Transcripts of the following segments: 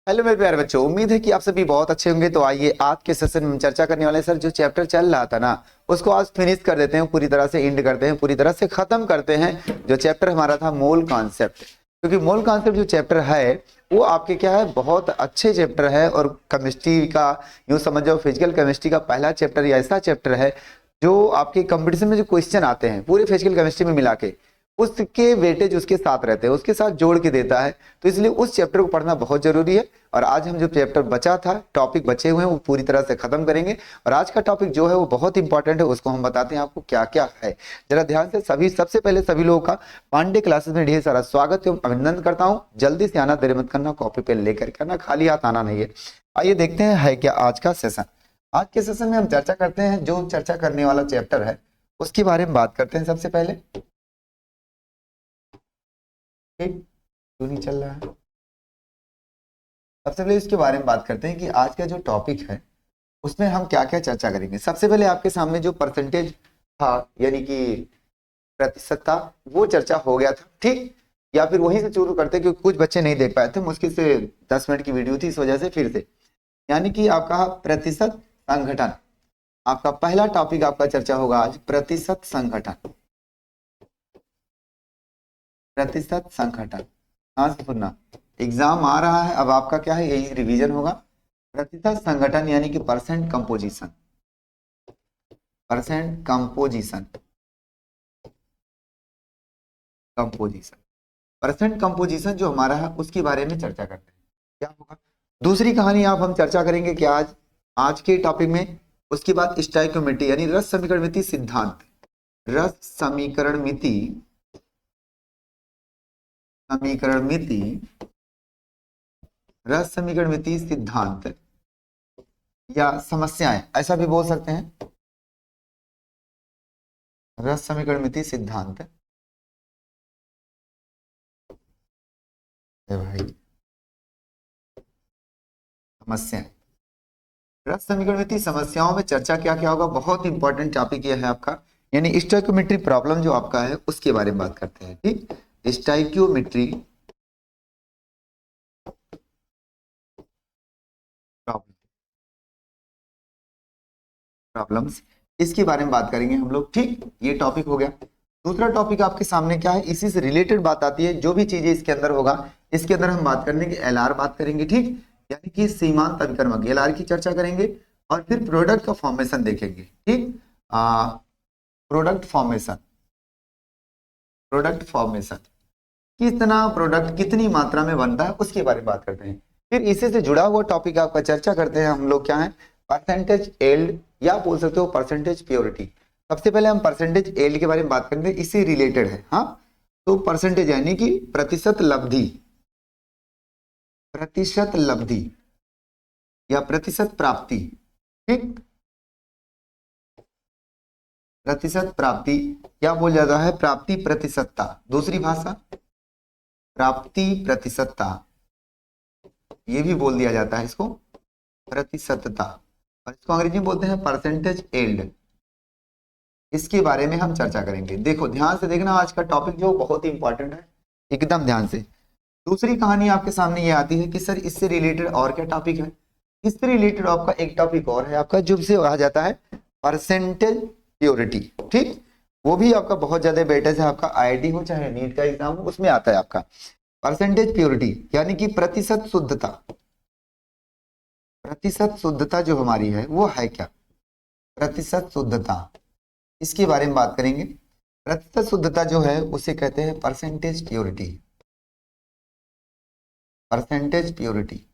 Hello मेरे प्यारे बच्चों, उम्मीद है कि आप सभी बहुत अच्छे होंगे। तो आइए आज के सेशन में हम चर्चा करने वाले सर जो चैप्टर चल रहा था ना उसको आज फिनिश कर देते हैं, पूरी तरह से एंड करते हैं, पूरी तरह से खत्म करते हैं। जो चैप्टर हमारा था मोल कॉन्सेप्ट, क्योंकि मोल कॉन्सेप्ट जो चैप्टर है वो आपके क्या है, बहुत अच्छे चैप्टर है। और केमिस्ट्री का यूँ समझ जाओ, फिजिकल केमिस्ट्री का पहला चैप्टर या ऐसा चैप्टर है जो आपके कंपटीशन में जो क्वेश्चन आते हैं पूरे फिजिकल केमिस्ट्री में मिला के उसके वेटेज उसके साथ रहते हैं, उसके साथ जोड़ के देता है। तो इसलिए उस चैप्टर को पढ़ना बहुत जरूरी है। और आज हम जो चैप्टर बचा था, टॉपिक बचे हुए हैं, वो पूरी तरह से खत्म करेंगे। और आज का टॉपिक जो है वो बहुत इंपॉर्टेंट है, उसको हम बताते हैं आपको क्या क्या है। जरा ध्यान से सभी, सबसे पहले सभी लोगों का पांडे क्लासेस में ढेर सारा स्वागत एवं अभिनंदन करता हूँ। जल्दी से आना, देर मत करना, कॉपी पेन लेकर के आना, खाली हाथ आना नहीं है। आइए देखते हैं है क्या आज का सेशन। आज के सेशन में हम चर्चा करते हैं, जो चर्चा करने वाला चैप्टर है उसके बारे में बात करते हैं। सबसे पहले क्यों नहीं चल रहा है, सबसे पहले इसके बारे में बात करते हैं कि आज का जो टॉपिक है उसमें हम क्या क्या चर्चा करेंगे। सबसे पहले आपके सामने जो परसेंटेज था, यानी कि प्रतिशत था, वो चर्चा हो गया था, ठीक। या फिर वहीं से शुरू करते, क्योंकि कुछ बच्चे नहीं देख पाए थे, मुश्किल से 10 मिनट की वीडियो थी, इस वजह से फिर से। यानी कि आपका प्रतिशत संगठन, आपका पहला टॉपिक आपका चर्चा होगा आज, प्रतिशत संगठन। प्रतिशत संगठन, हाँ से सुनना, एग्जाम आ रहा है, अब आपका क्या है, यही रिवीजन होगा। प्रतिशत संगठन यानी कि percent composition, percent composition, composition, percent composition जो हमारा है उसके बारे में चर्चा करते हैं क्या होगा। दूसरी कहानी आप हम चर्चा करेंगे कि आज आज के टॉपिक में, उसके बाद स्टोइकोमेट्री यानी रस समीकरण मिति सिद्धांत, रस समीकरण मिति, समीकरण मिति, रस समीकरण मिति सिद्धांत या समस्याएं, ऐसा भी बोल सकते हैं, रस समीकरण मिति सिद्धांत। भाई समस्याएं, रस समीकरण मिति समस्याओं में चर्चा क्या क्या होगा, बहुत इंपॉर्टेंट टॉपिक यह है आपका। यानी स्टोइकोमेट्री प्रॉब्लम जो आपका है उसके बारे में बात करते हैं, ठीक। स्टोइकोमेट्री प्रॉब्लम्स, इसके बारे में बात करेंगे हम लोग, ठीक। ये टॉपिक हो गया। दूसरा टॉपिक आपके सामने क्या है, इसी से रिलेटेड बात आती है, जो भी चीजें इसके अंदर होगा, इसके अंदर हम बात करेंगे एलआर बात करेंगे, ठीक। यानी कि सीमांत अभिकर्मक, एलआर की चर्चा करेंगे। और फिर प्रोडक्ट का फॉर्मेशन देखेंगे, ठीक। प्रोडक्ट फॉर्मेशन, प्रोडक्ट फॉर्मेशन, कितना प्रोडक्ट कितनी मात्रा में बनता है उसके बारे में बात करते हैं। फिर इसी से जुड़ा हुआ टॉपिक आपका चर्चा करते हैं हम लोग, क्या है, परसेंटेज एल्ड या बोल सकते हो परसेंटेज प्योरिटी। सबसे पहले हम परसेंटेज एल्ड के बारे में बात करेंगे, इससे रिलेटेड है, हाँ। तो परसेंटेज यानी कि प्रतिशत लब्धि, प्रतिशत लब्धि या प्रतिशत प्राप्ति, ठीक। प्रतिशत प्राप्ति क्या बोल जाता है, प्राप्ति प्रतिशतता, दूसरी भाषा प्राप्ति प्रतिशतता, ये भी बोल दिया जाता है इसको प्रतिशतता, और इसको अंग्रेजी में बोलते हैं परसेंटेज एल्ड। इसके बारे में हम चर्चा करेंगे। देखो ध्यान से देखना, आज का टॉपिक जो बहुत ही इंपॉर्टेंट है, एकदम ध्यान से। दूसरी कहानी आपके सामने ये आती है कि सर इससे रिलेटेड और क्या टॉपिक है। इससे रिलेटेड आपका एक टॉपिक और है आपका, जो से आ जाता है परसेंटेज प्योरिटी, ठीक। वो भी आपका बहुत ज्यादा वेटेज है, आपका आईआईटी हो चाहे नीट का एग्जाम हो, उसमें आता है आपका परसेंटेज प्योरिटी, यानी कि प्रतिशत शुद्धता। प्रतिशत शुद्धता जो हमारी है वो है क्या, प्रतिशत शुद्धता, इसके बारे में बात करेंगे। प्रतिशत शुद्धता जो है उसे कहते हैं परसेंटेज प्योरिटी, परसेंटेज प्योरिटी।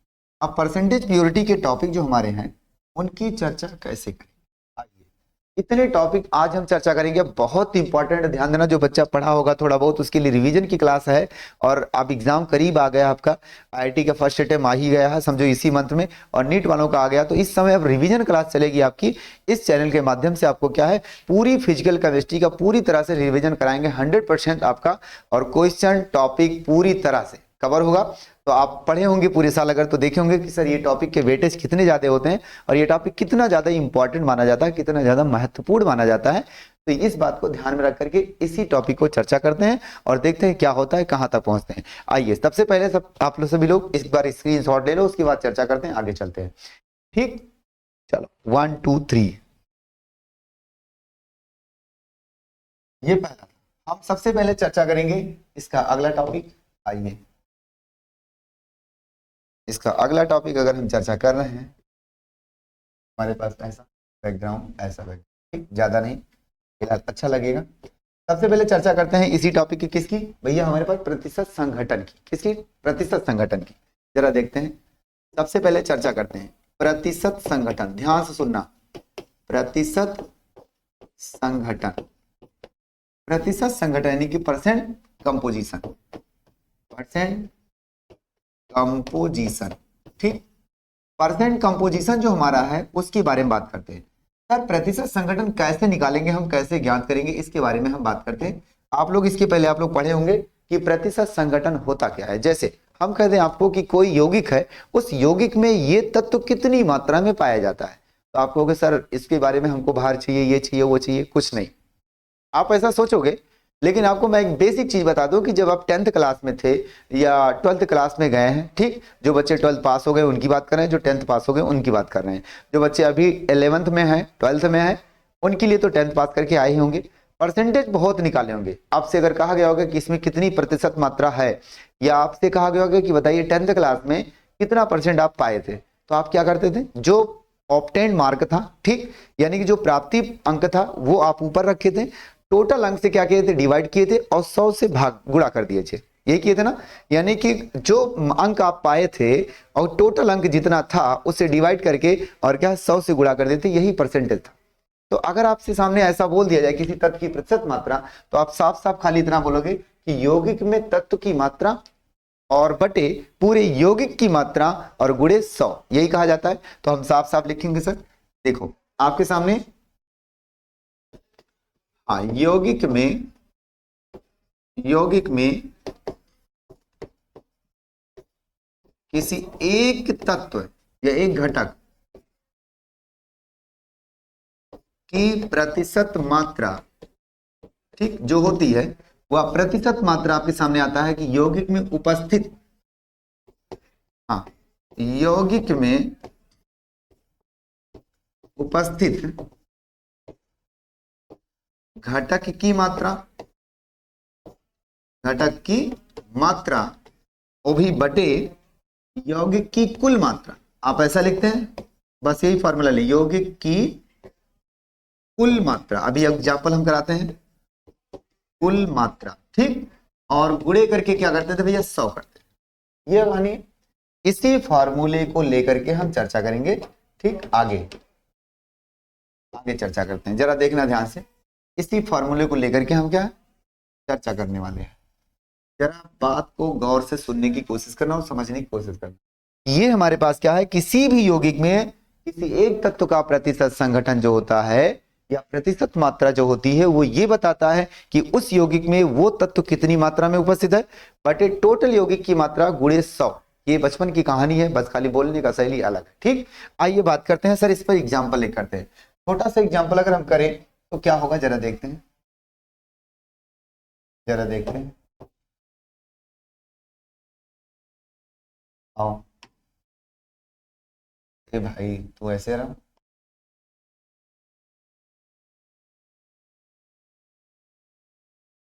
अब परसेंटेज प्योरिटी के टॉपिक जो हमारे हैं उनकी चर्चा कैसे करें, आइए इतने टॉपिक आज हम चर्चा करेंगे। बहुत इंपॉर्टेंट, ध्यान देना, जो बच्चा पढ़ा होगा थोड़ा बहुत उसके लिए रिवीजन की क्लास है। और अब एग्जाम करीब आ गया, आपका आईआईटी का फर्स्ट अटेम्प्ट आ ही गया है समझो इसी मंथ में, और नीट वालों का आ गया। तो इस समय अब रिवीजन क्लास चलेगी आपकी इस चैनल के माध्यम से। आपको क्या है, पूरी फिजिकल केमिस्ट्री का पूरी तरह से रिवीजन कराएंगे 100% आपका, और क्वेश्चन टॉपिक पूरी तरह से कवर होगा। तो आप पढ़े होंगे पूरे साल अगर, तो देखे होंगे कि सर ये टॉपिक के वेटेज कितने ज़्यादा होते हैं और ये टॉपिक कितना ज़्यादा इंपॉर्टेंट माना जाता है, कितना ज़्यादा महत्वपूर्ण माना जाता है। तो इस बात को ध्यान में रख करके इसी टॉपिक को चर्चा करते हैं और देखते हैं क्या होता है, कहाँ तक पहुँचते हैं। आइए सबसे पहले आप लोग सभी लोग इस बार स्क्रीनशॉट ले लो, उसके बाद चर्चा करते हैं, आगे चलते हैं। ठीक, चलो 1 2 3। ये पहला, हम सबसे पहले चर्चा करेंगे इसका अगला टॉपिक। आइए इसका अगला टॉपिक अगर हम चर्चा कर रहे हैं, हमारे पास ऐसा बैकग्राउंड, ऐसा बैकग्राउंड, ठीक, ज्यादा नहीं, फिलहाल अच्छा लगेगा। सबसे पहले चर्चा करते हैं इसी टॉपिक की, किसकी भैया, हमारे पास प्रतिशत संगठन की। किसकी? प्रतिशत संगठन की। जरा देखते हैं, सबसे पहले चर्चा करते हैं प्रतिशत संगठन। ध्यान से सुनना, प्रतिशत संगठन। प्रतिशत संगठन यानी कि परसेंट कंपोजिशन, परसेंट कंपोजिशन। ठीक, परसेंट कंपोजिशन जो हमारा है उसके बारे में बात करते हैं। सर प्रतिशत संगठन कैसे निकालेंगे, हम कैसे ज्ञात करेंगे, इसके बारे में हम बात करते हैं। आप लोग इसके पहले आप लोग पढ़े होंगे कि प्रतिशत संगठन होता क्या है। जैसे हम कहते हैं आपको कि कोई यौगिक है, उस यौगिक में ये तत्व कितनी मात्रा में पाया जाता है, तो आप कहोगे सर इसके बारे में हमको बाहर चाहिए, ये चाहिए, वो चाहिए। कुछ नहीं, आप ऐसा सोचोगे, लेकिन आपको मैं एक बेसिक चीज बता दूं कि जब आप 10th क्लास में थे या 12th क्लास में गए हैं, ठीक, जो बच्चे 12th पास हो गए उनकी बात कर रहे हैं, जो 10th पास हो गए उनकी बात कर रहे हैं, जो बच्चे अभी 11th में हैं, 12th में हैं, उनके लिए तो 10th पास करके आए ही होंगे, परसेंटेज बहुत निकाले होंगे। आपसे अगर कहा गया होगा कि इसमें कितनी प्रतिशत मात्रा है, या आपसे कहा गया होगा कि बताइए 10th क्लास में कितना परसेंट आप पाए थे, तो आप क्या करते थे? जो ऑब्टेन्ड मार्क था, ठीक, यानी कि जो प्राप्ति अंक था वो आप ऊपर रखे थे, टोटल अंक से क्या किए थे? डिवाइड किए थे और 100 से भाग गुणा कर दिए थे। ये किए थे ना, यानी कि जो अंक आप पाए थे और टोटल अंक जितना था उससे डिवाइड करके और क्या 100 से गुणा कर देते, यही परसेंटेज था। तो अगर आपसे सामने ऐसा बोल दिया जाए किसी तत्व की प्रतिशत मात्रा, तो आप साफ साफ खाली इतना बोलोगे कि यौगिक में तत्व की मात्रा और बटे पूरे यौगिक की मात्रा और गुणे 100, यही कहा जाता है। तो हम साफ साफ लिखेंगे सर, देखो आपके सामने, हाँ, यौगिक में किसी एक तत्व या एक घटक की प्रतिशत मात्रा, ठीक, जो होती है वह प्रतिशत मात्रा आपके सामने आता है कि यौगिक में उपस्थित, हाँ, यौगिक में उपस्थित घटक की मात्रा, घटक की मात्रा वो भी बटे यौगिक की कुल मात्रा। आप ऐसा लिखते हैं, बस यही फॉर्मूला ले, यौगिक की कुल मात्रा। अभी एग्जाम्पल हम कराते हैं, कुल मात्रा, ठीक, और गुणे करके क्या करते थे भैया? 100 करते। ये मानिए इसी फॉर्मूले को लेकर के हम चर्चा करेंगे, ठीक, आगे चर्चा करते हैं। जरा देखना ध्यान से, इसी फॉर्मूले को लेकर के हम क्या चर्चा करने वाले हैं। जरा बात को गौर से सुनने की कोशिश करना और समझने की कोशिश करना। ये हमारे पास क्या है, किसी भी यौगिक में किसी एक तत्व का प्रतिशत संगठन जो होता है या प्रतिशत मात्रा जो होती है, वो ये बताता है कि उस यौगिक में वो तत्व कितनी मात्रा में उपस्थित है बटे टोटल यौगिक की मात्रा गुणे 100। ये बचपन की कहानी है, बस खाली बोलने का शैली अलग है, ठीक। आइए बात करते हैं सर, इस पर एग्जाम्पल एक करते हैं, छोटा सा एग्जाम्पल अगर हम करें तो क्या होगा, जरा देखते हैं, जरा देखते हैं। आओ भाई, तू ऐसे रहा,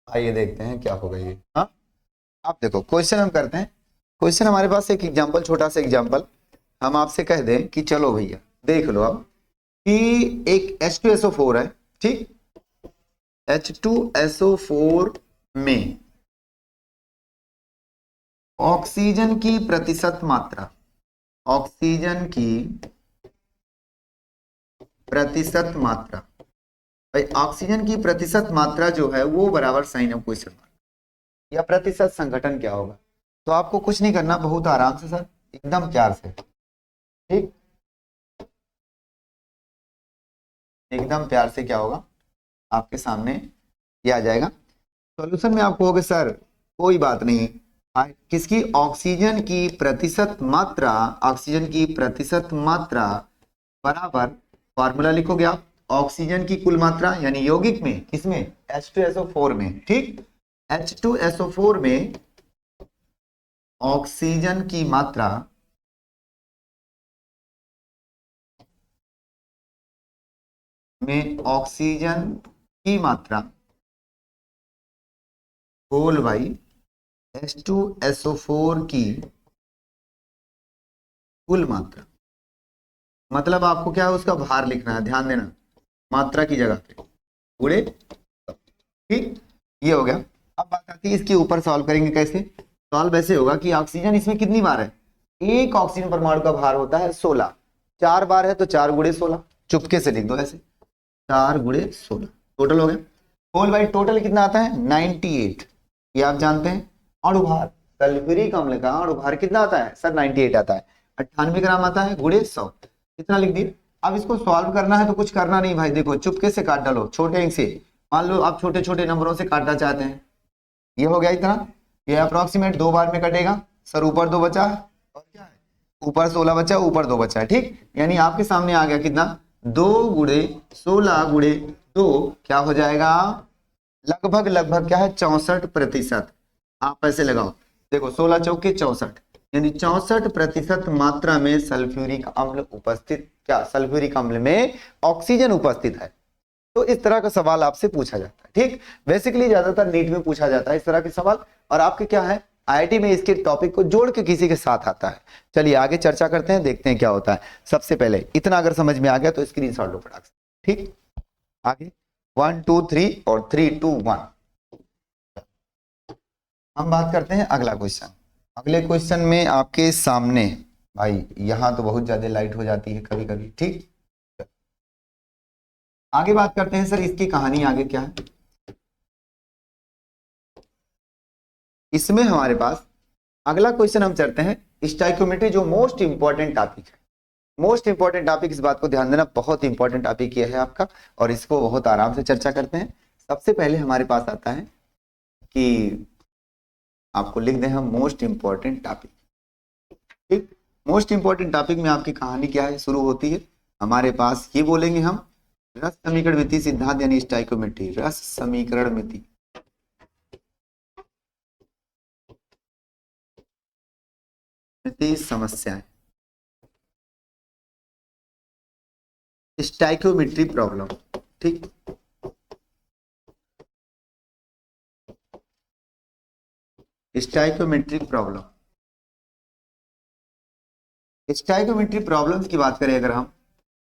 आइए देखते हैं क्या होगा ये। हाँ, आप देखो क्वेश्चन हम करते हैं। क्वेश्चन हमारे पास एक एग्जांपल, छोटा सा एग्जांपल हम आपसे कह दें कि चलो भैया देख लो अब कि एक H2SO4 है, ठीक, H2SO4 में ऑक्सीजन की प्रतिशत मात्रा, ऑक्सीजन की प्रतिशत मात्रा, भाई ऑक्सीजन की प्रतिशत मात्रा जो है वो बराबर साइन ऑफ क्वेश्चन मार्क, या प्रतिशत संगठन क्या होगा। तो आपको कुछ नहीं करना, बहुत आराम से सर, एकदम प्यार से, ठीक, एकदम प्यार से क्या होगा आपके सामने ये आ जाएगा। सॉल्यूशन में आप कहोगे सर कोई बात नहीं, किसकी? ऑक्सीजन की प्रतिशत मात्रा, ऑक्सीजन की प्रतिशत मात्रा बराबर, फॉर्मूला लिखोगे आप, ऑक्सीजन की कुल मात्रा यानी यौगिक में, किसमें? H2SO4 में, ठीक। H2SO4 में ऑक्सीजन की मात्रा में ऑक्सीजन की मात्रा होल बाई H2SO4 की कुल मात्रा। मतलब आपको क्या है, उसका भार लिखना है, ध्यान देना, मात्रा की जगह पे गुणे, ठीक। ये हो गया। अब बात आती है इसके ऊपर सॉल्व करेंगे कैसे। सॉल्व ऐसे होगा कि ऑक्सीजन इसमें कितनी बार है, एक ऑक्सीजन परमाणु का भार होता है 16, 4 बार है तो 4 गुणे 16, चुपके से लिख दो ऐसे, 4 गुणे 16 टोटल हो गया। होल बाई टोटल कितना आता है? 98, ये आप जानते हैं। अणुभार, सल्फ्यूरिक अम्ल का अणुभार कितना आता है सर? 98 आता है, 98 ग्राम आता है, गुणे 100, कितना लिख दिए। अब इसको सॉल्व करना है तो कुछ करना नहीं भाई, देखो चुपके से काट डालो छोटे अंक से, मान लो आप छोटे छोटे नंबरों से काटना चाहते हैं। ये हो गया इतना, ये अप्रोक्सीमेट 2 बार में कटेगा सर, ऊपर 2 बचा और क्या है, ऊपर 16 बचा, ऊपर 2 बचा है, ठीक। यानी आपके सामने आ गया कितना, 2 गुणे 16 गुणे 2 क्या हो जाएगा, लगभग लगभग क्या है, 64%। आप ऐसे लगाओ, देखो 16 चौके 64, यानी 64% मात्रा में सल्फ्यूरिक अम्ल उपस्थित, क्या सल्फ्यूरिक अम्ल में ऑक्सीजन उपस्थित है। तो इस तरह का सवाल आपसे पूछा जाता है, ठीक। बेसिकली ज्यादातर नीट में पूछा जाता है इस तरह के सवाल, और आपके क्या है, आईआईटी में इसके टॉपिक को जोड़ के किसी के साथ आता है। चलिए आगे चर्चा करते हैं, देखते हैं क्या होता है। सबसे पहले इतना अगर समझ में आ गया तो स्क्रीनशॉट लो फटाक से, ठीक। आगे 1 2 3 और 3 2 1 हम बात करते हैं अगला क्वेश्चन। अगले क्वेश्चन में आपके सामने, भाई यहां तो बहुत ज्यादा लाइट हो जाती है कभी कभी, ठीक। आगे बात करते हैं सर, इसकी कहानी आगे क्या है। इसमें हमारे पास अगला क्वेश्चन हम चलते हैं स्टाइकोमेट्री, जो मोस्ट इंपॉर्टेंट टॉपिक है। मोस्ट इंपॉर्टेंट टॉपिक, इस बात को ध्यान देना, बहुत इंपॉर्टेंट टॉपिक ये है आपका, और इसको बहुत आराम से चर्चा करते हैं। सबसे पहले हमारे पास आता है कि आपको लिख दें हम मोस्ट इंपॉर्टेंट टॉपिक, ठीक। मोस्ट इंपॉर्टेंट टॉपिक में आपकी कहानी क्या है, शुरू होती है हमारे पास, ये बोलेंगे हम रस समीकरण मिति सिद्धांत यानी स्टाइकोमेट्री, रस समीकरण मिति, मिति समस्याएं, स्टाइकोमेट्री प्रॉब्लम, ठीक। स्टाइकोमेट्रिक प्रॉब्लम, स्टाइकोमेट्रिक प्रॉब्लम्स की बात करें अगर हम,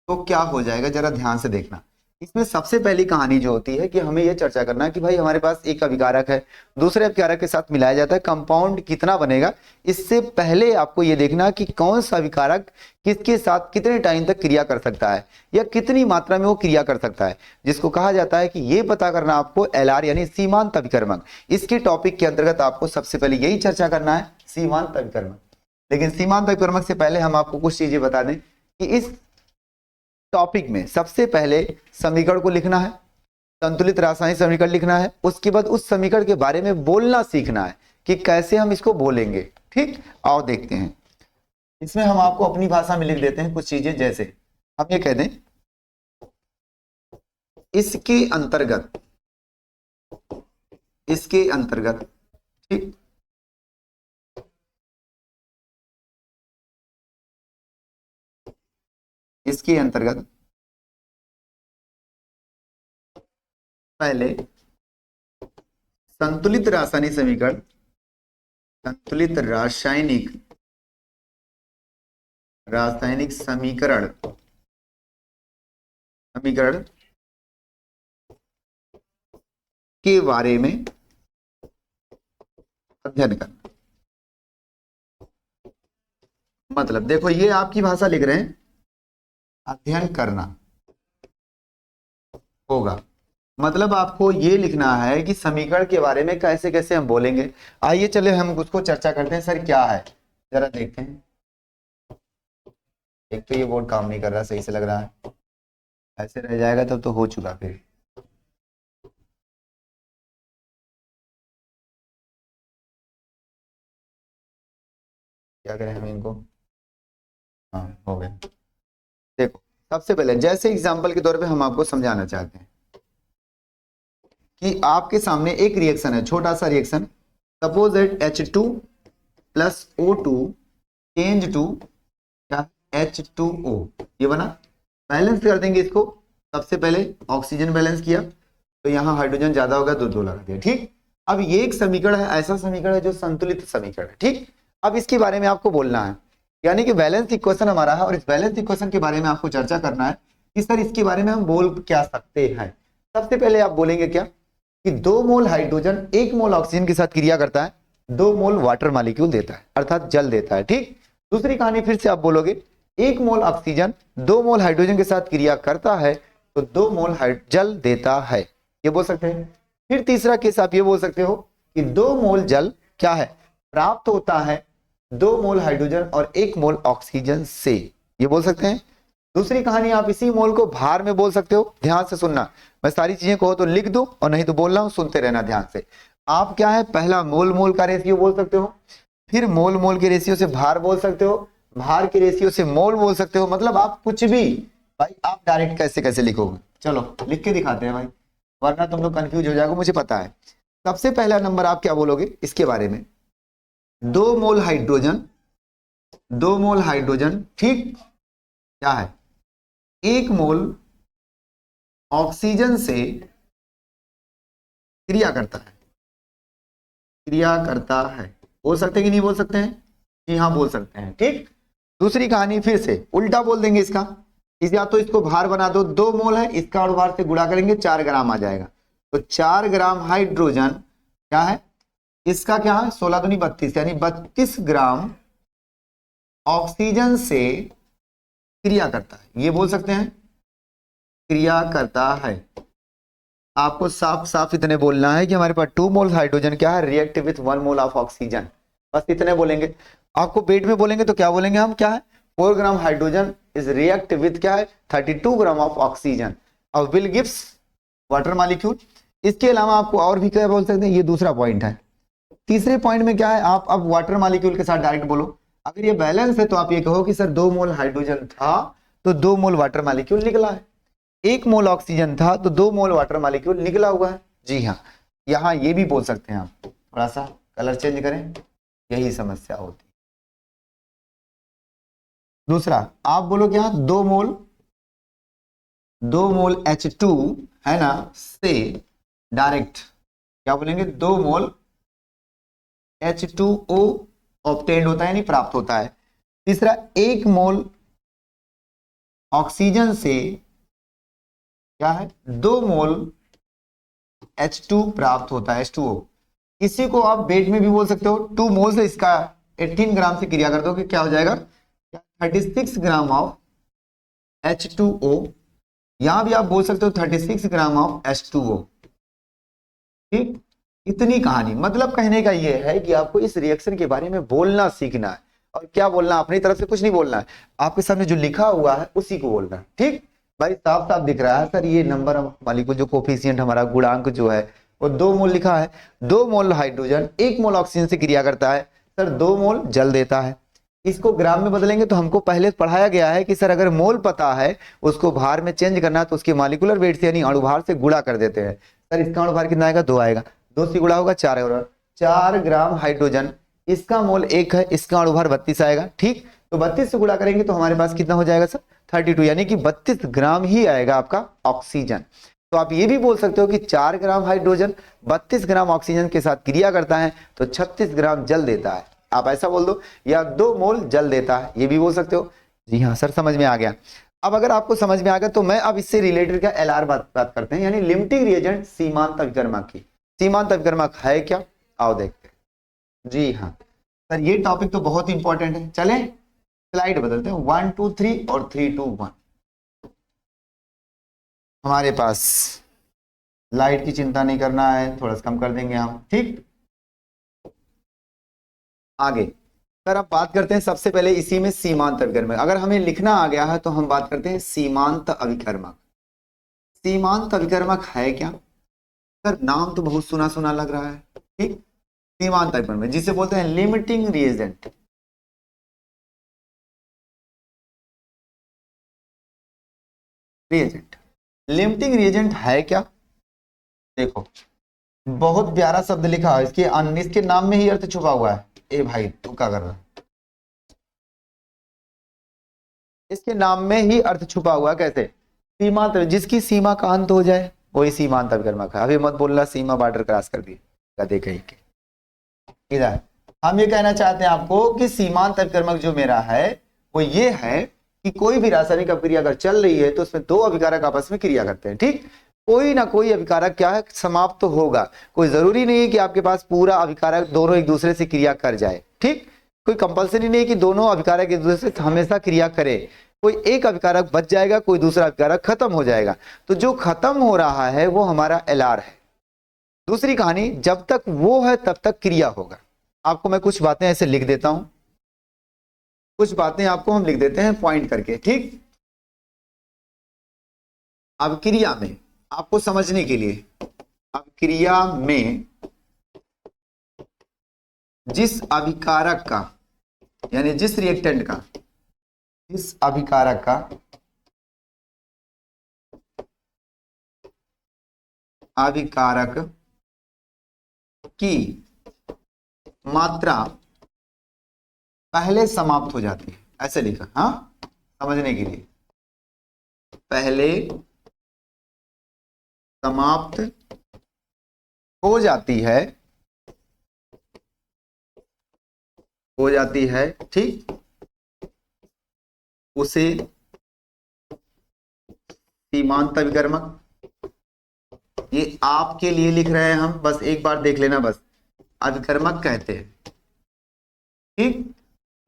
तो क्या हो जाएगा जरा ध्यान से देखना। इसमें सबसे पहली कहानी जो होती है कि हमें यह चर्चा करना है कि भाई हमारे पास एक अभिकारक है, दूसरे अभिकारक के साथ मिलाया जाता है, कंपाउंड कितना बनेगा। इससे पहले आपको यह देखना कि कौन सा अभिकारक किसके साथ कितने टाइम तक क्रिया कर सकता है, या कितनी मात्रा में वो क्रिया कर सकता है, जिसको कहा जाता है कि ये पता करना आपको एलआर यानी सीमांत अभिकर्मक। इसके टॉपिक के अंतर्गत आपको सबसे पहले यही चर्चा करना है, सीमांत अभिकर्मक। लेकिन सीमांत अभिकर्मक से पहले हम आपको कुछ चीजें बता दें कि इस टॉपिक में सबसे पहले समीकरण को लिखना है, संतुलित रासायनिक समीकरण लिखना है, उसके बाद उस समीकरण के बारे में बोलना सीखना है कि कैसे हम इसको बोलेंगे, ठीक। आओ देखते हैं। इसमें हम आपको अपनी भाषा में लिख देते हैं कुछ चीजें, जैसे हम ये कह दें इसके अंतर्गत, इसके अंतर्गत, ठीक। इसके अंतर्गत पहले संतुलित रासायनिक समीकरण, संतुलित रासायनिक, रासायनिक समीकरण, समीकरण के बारे में अध्ययन करना। मतलब देखो ये आपकी भाषा लिख रहे हैं, अध्ययन करना होगा। मतलब आपको ये लिखना है कि समीकरण के बारे में कैसे कैसे हम बोलेंगे। आइए चले हम उसको चर्चा करते हैं, सर क्या है जरा देखते हैं। एक तो ये बोर्ड काम नहीं कर रहा सही से लग रहा है, ऐसे रह जाएगा तब तो हो चुका फिर। क्या करें हम इनको, हाँ हो गए। देखो सबसे पहले जैसे एग्जांपल के तौर पे हम आपको समझाना चाहते हैं कि आपके सामने एक रिएक्शन है, छोटा सा reaction, suppose that H2 plus O2 change to क्या, H2O, ये बना। बैलेंस कर देंगे इसको, सबसे पहले ऑक्सीजन बैलेंस किया तो यहाँ हाइड्रोजन ज्यादा होगा तो 2 लगा दिया, ठीक। अब ये एक समीकरण है, ऐसा समीकरण है जो संतुलित समीकरण है, ठीक। अब इसके बारे में आपको बोलना है, यानी कि बैलेंस इक्वेशन हमारा है और इस बैलेंस इक्वेशन के बारे में आपको चर्चा करना है कि सर इसके बारे में हम बोल क्या सकते हैं। सबसे पहले आप बोलेंगे क्या कि 2 मोल हाइड्रोजन 1 मोल ऑक्सीजन के साथ क्रिया करता है, 2 मोल वाटर मॉलिक्यूल देता है, अर्थात जल देता है, ठीक। दूसरी कहानी फिर से आप बोलोगे 1 मोल ऑक्सीजन 2 मोल हाइड्रोजन के साथ क्रिया करता है तो 2 मोल जल देता है, ये बोल सकते हैं। फिर तीसरा केस आप ये बोल सकते हो कि 2 मोल जल क्या है, प्राप्त होता है 2 मोल हाइड्रोजन और 1 मोल ऑक्सीजन से, ये बोल सकते हैं। दूसरी कहानी आप इसी मोल को भार में बोल सकते हो, ध्यान से सुनना, मैं सारी चीजें कहो तो लिख दो और नहीं तो बोल रहा हूं, सुनते रहना ध्यान से। आप क्या है, पहला मोल मोल का रेशियो बोल सकते हो, फिर मोल मोल के रेशियो से भार बोल सकते हो, भार के रेशियो से मोल बोल सकते हो, मतलब आप कुछ भी भाई, आप डायरेक्ट कैसे कैसे लिखोगे, चलो लिख के दिखाते हैं भाई, वरना तुम लोग कंफ्यूज हो जाओगे, मुझे पता है। सबसे पहला नंबर आप क्या बोलोगे इसके बारे में, 2 मोल हाइड्रोजन, 2 मोल हाइड्रोजन, ठीक, क्या है 1 मोल ऑक्सीजन से क्रिया करता है, क्रिया करता है, बोल सकते हैं कि नहीं बोल सकते हैं, जी हाँ बोल सकते हैं, ठीक। दूसरी कहानी फिर से उल्टा बोल देंगे इसका, या तो इसको भार बना दो, 2 मोल है, इसका और भार से गुणा करेंगे 4 ग्राम आ जाएगा, तो 4 ग्राम हाइड्रोजन क्या है, इसका क्या है 16 दूनी 32, यानी 32 ग्राम ऑक्सीजन से क्रिया करता है, ये बोल सकते हैं क्रिया करता है। आपको साफ साफ इतने बोलना है कि हमारे पास 2 मोल हाइड्रोजन क्या है, react with 1 mole of oxygen, बस इतने बोलेंगे। आपको पेट में बोलेंगे तो क्या बोलेंगे हम, क्या है 4 gram hydrogen is react with क्या है 32 ग्राम ऑफ ऑक्सीजन और विल गिव्स वाटर मॉलिक्यूल। इसके अलावा आपको और भी क्या बोल सकते हैं, ये दूसरा पॉइंट है। तीसरे पॉइंट में क्या है, आप अब वाटर मॉलिक्यूल के साथ डायरेक्ट बोलो, अगर ये बैलेंस है तो आप ये कहो कि सर 2 मोल हाइड्रोजन था तो 2 मोल वाटर मॉलिक्यूल निकला है, 1 मोल ऑक्सीजन था तो 2 मोल वाटर मॉलिक्यूल निकला हुआ है, जी हाँ। यहाँ ये भी बोल सकते हैं आप, थोड़ा सा कलर चेंज करें, यही समस्या होती। दूसरा आप बोलो क्या 2 मोल H2 है ना से डायरेक्ट क्या बोलेंगे 2 मोल H2O ऑब्टेन्ड होता है, यानी प्राप्त होता है। तीसरा 1 मोल ऑक्सीजन से क्या है 2 मोल H2 प्राप्त होता है, H2O। इसी को आप वेट में भी बोल सकते हो, 2 मोल से इसका 18 ग्राम से क्रिया कर दो कि क्या हो जाएगा 36 ग्राम ऑफ H2O, यहां भी आप बोल सकते हो 36 ग्राम ऑफ H2O, ठीक। इतनी कहानी, मतलब कहने का यह है कि आपको इस रिएक्शन के बारे में बोलना सीखना है, और क्या बोलना, अपनी तरफ से कुछ नहीं बोलना है, आपके सामने जो लिखा हुआ है उसी को बोलना है, ठीक। भाई साफ साफ दिख रहा है सर, ये नंबर मॉलिक्यूल जो कोफिशिएंट हमारा गुणांक जो है वो 2 मोल लिखा है, 2 मोल हाइड्रोजन 1 मोल ऑक्सीजन से क्रिया करता है, सर 2 मोल जल देता है। इसको ग्राम में बदलेंगे तो हमको पहले पढ़ाया गया है कि सर अगर मोल पता है उसको भार में चेंज करना है तो उसके मॉलिक्यूलर वेट से यानी अणुभार से गुणा कर देते हैं। सर इसका अणुभार कितना आएगा 2 आएगा, 2 से गुणा होगा 4 होगा, 4 ग्राम हाइड्रोजन, इसका मोल 1 है, इसका अणुभार 32 आएगा, ठीक। तो 32 से गुणा करेंगे तो हमारे पास कितना हो जाएगा सर 32, यानी कि 32 ग्राम ही आएगा आपका ऑक्सीजन। तो आप ये भी बोल सकते हो कि 4 ग्राम हाइड्रोजन 32 ग्राम ऑक्सीजन के साथ क्रिया करता है तो 36 ग्राम जल देता है, आप ऐसा बोल दो, या 2 मोल जल देता है, ये भी बोल सकते हो। जी हाँ सर समझ में आ गया। अब अगर आपको समझ में आ गया तो मैं अब इससे रिलेटेड का LR बात करते हैं, यानी लिमिटिंग रिएजेंट सीमांत अभिकर्मक की। सीमांत अभिकर्मक है क्या, आओ देखते हैं। जी हाँ सर ये टॉपिक तो बहुत इंपॉर्टेंट है, चलें स्लाइड बदलते हैं, 1 2 3 और 3 2 1। हमारे पास लाइट की चिंता नहीं करना है, थोड़ा सा कम कर देंगे हम, ठीक। आगे सर अब बात करते हैं सबसे पहले इसी में सीमांत अभिकर्मक, अगर हमें लिखना आ गया है तो हम बात करते हैं सीमांत अभिकर्मक। सीमांत अभिकर्मक है क्या, सर नाम तो बहुत सुना सुना लग रहा है, ठीक। सीमांत अभिकर्मक जिसे बोलते हैं limiting reagent, reagent. Limiting reagent है क्या? देखो बहुत प्यारा शब्द लिखा है, इसके नाम में ही अर्थ छुपा हुआ है। ए भाई तू क्या कर रहा है? इसके नाम में ही अर्थ छुपा हुआ, कैसे? सीमांत, जिसकी सीमा का अंत हो जाए वही सीमांत अभिकर्मक है। अभी मत बोलना सीमा बॉर्डर क्रॉस कर दी गधे कहीं के। इधर हम ये कहना चाहते हैं आपको कि सीमांत अभिकर्मक जो मेरा है वो ये है कि कोई भी रासायनिक अभिक्रिया अगर चल रही है तो उसमें दो अभिकारक आपस में क्रिया करते हैं, ठीक? कोई ना कोई अभिकारक क्या है, समाप्त तो होगा। कोई जरूरी नहीं है कि आपके पास पूरा अभिकारक दोनों एक दूसरे से क्रिया कर जाए, ठीक? कोई कंपल्सरी नहीं है कि दोनों अभिकारक एक दूसरे से हमेशा क्रिया करे। कोई एक अभिकारक बच जाएगा, कोई दूसरा अभिकारक खत्म हो जाएगा। तो जो खत्म हो रहा है वो हमारा एलआर है। दूसरी कहानी, जब तक वो है तब तक क्रिया होगा। आपको मैं कुछ बातें ऐसे लिख देता हूं, कुछ बातें आपको हम लिख देते हैं पॉइंट करके, ठीक? अब क्रिया में आपको समझने के लिए, अब क्रिया में जिस अभिकारक का यानी जिस रिएक्टेंट का, जिस अभिकारक का अभिकारक की मात्रा पहले समाप्त हो जाती है, ऐसे लिखा, हाँ समझने के लिए, पहले समाप्त हो जाती है, हो जाती है, ठीक? उसे सीमांत अभिकर्मक, ये आपके लिए लिख रहे हैं हम, बस एक बार देख लेना, बस अभिकर्मक कहते हैं, ठीक?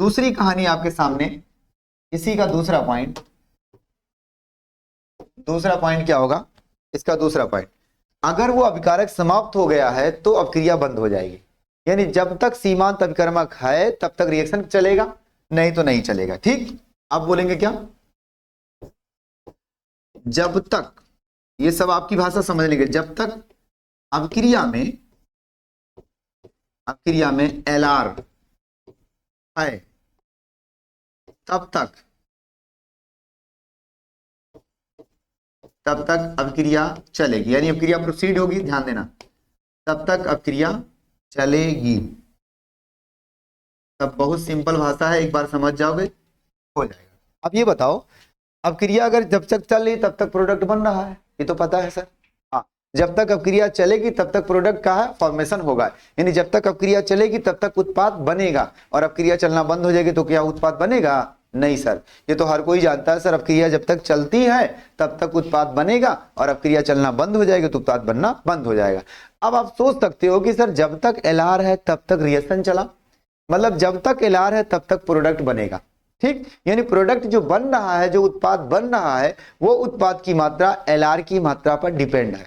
दूसरी कहानी आपके सामने, इसी का दूसरा पॉइंट, दूसरा पॉइंट क्या होगा इसका? दूसरा पॉइंट, अगर वो अभिकारक समाप्त हो गया है तो अब क्रिया बंद हो जाएगी। यानी जब तक सीमांत अभिकर्मक है तब तक रिएक्शन चलेगा, नहीं तो नहीं चलेगा, ठीक? आप बोलेंगे क्या? जब तक, ये सब आपकी भाषा समझ लेंगे, जब तक अभिक्रिया में एलआर है तब तक अभिक्रिया चलेगी, यानी अभिक्रिया प्रोसीड होगी, ध्यान देना, तब तक अभिक्रिया चलेगी। तब बहुत सिंपल भाषा है, एक बार समझ जाओगे हो जाएगा। अब ये बताओ, अभिक्रिया अगर जब तक चल रही तब तक प्रोडक्ट बन रहा है, ये तो पता है सर। हाँ, जब तक अभिक्रिया चलेगी तब तक प्रोडक्ट का है फॉर्मेशन होगा, यानी जब तक अभिक्रिया चलेगी तब तक उत्पाद बनेगा, और अभिक्रिया चलना बंद हो जाएगी तो क्या उत्पाद बनेगा? नहीं सर, ये तो हर कोई जानता है सर, अभिक्रिया जब तक चलती है तब तक उत्पाद बनेगा, और अभिक्रिया चलना बंद हो जाएगी तो उत्पाद बनना बंद हो जाएगा। अब आप सोच सकते हो कि सर जब तक एलआर है तब तक रिएक्शन चला, मतलब जब तक एलआर है तब तक प्रोडक्ट बनेगा, ठीक? यानी प्रोडक्ट जो बन रहा है, जो उत्पाद बन रहा है, वो उत्पाद की मात्रा एलआर की मात्रा पर डिपेंड है,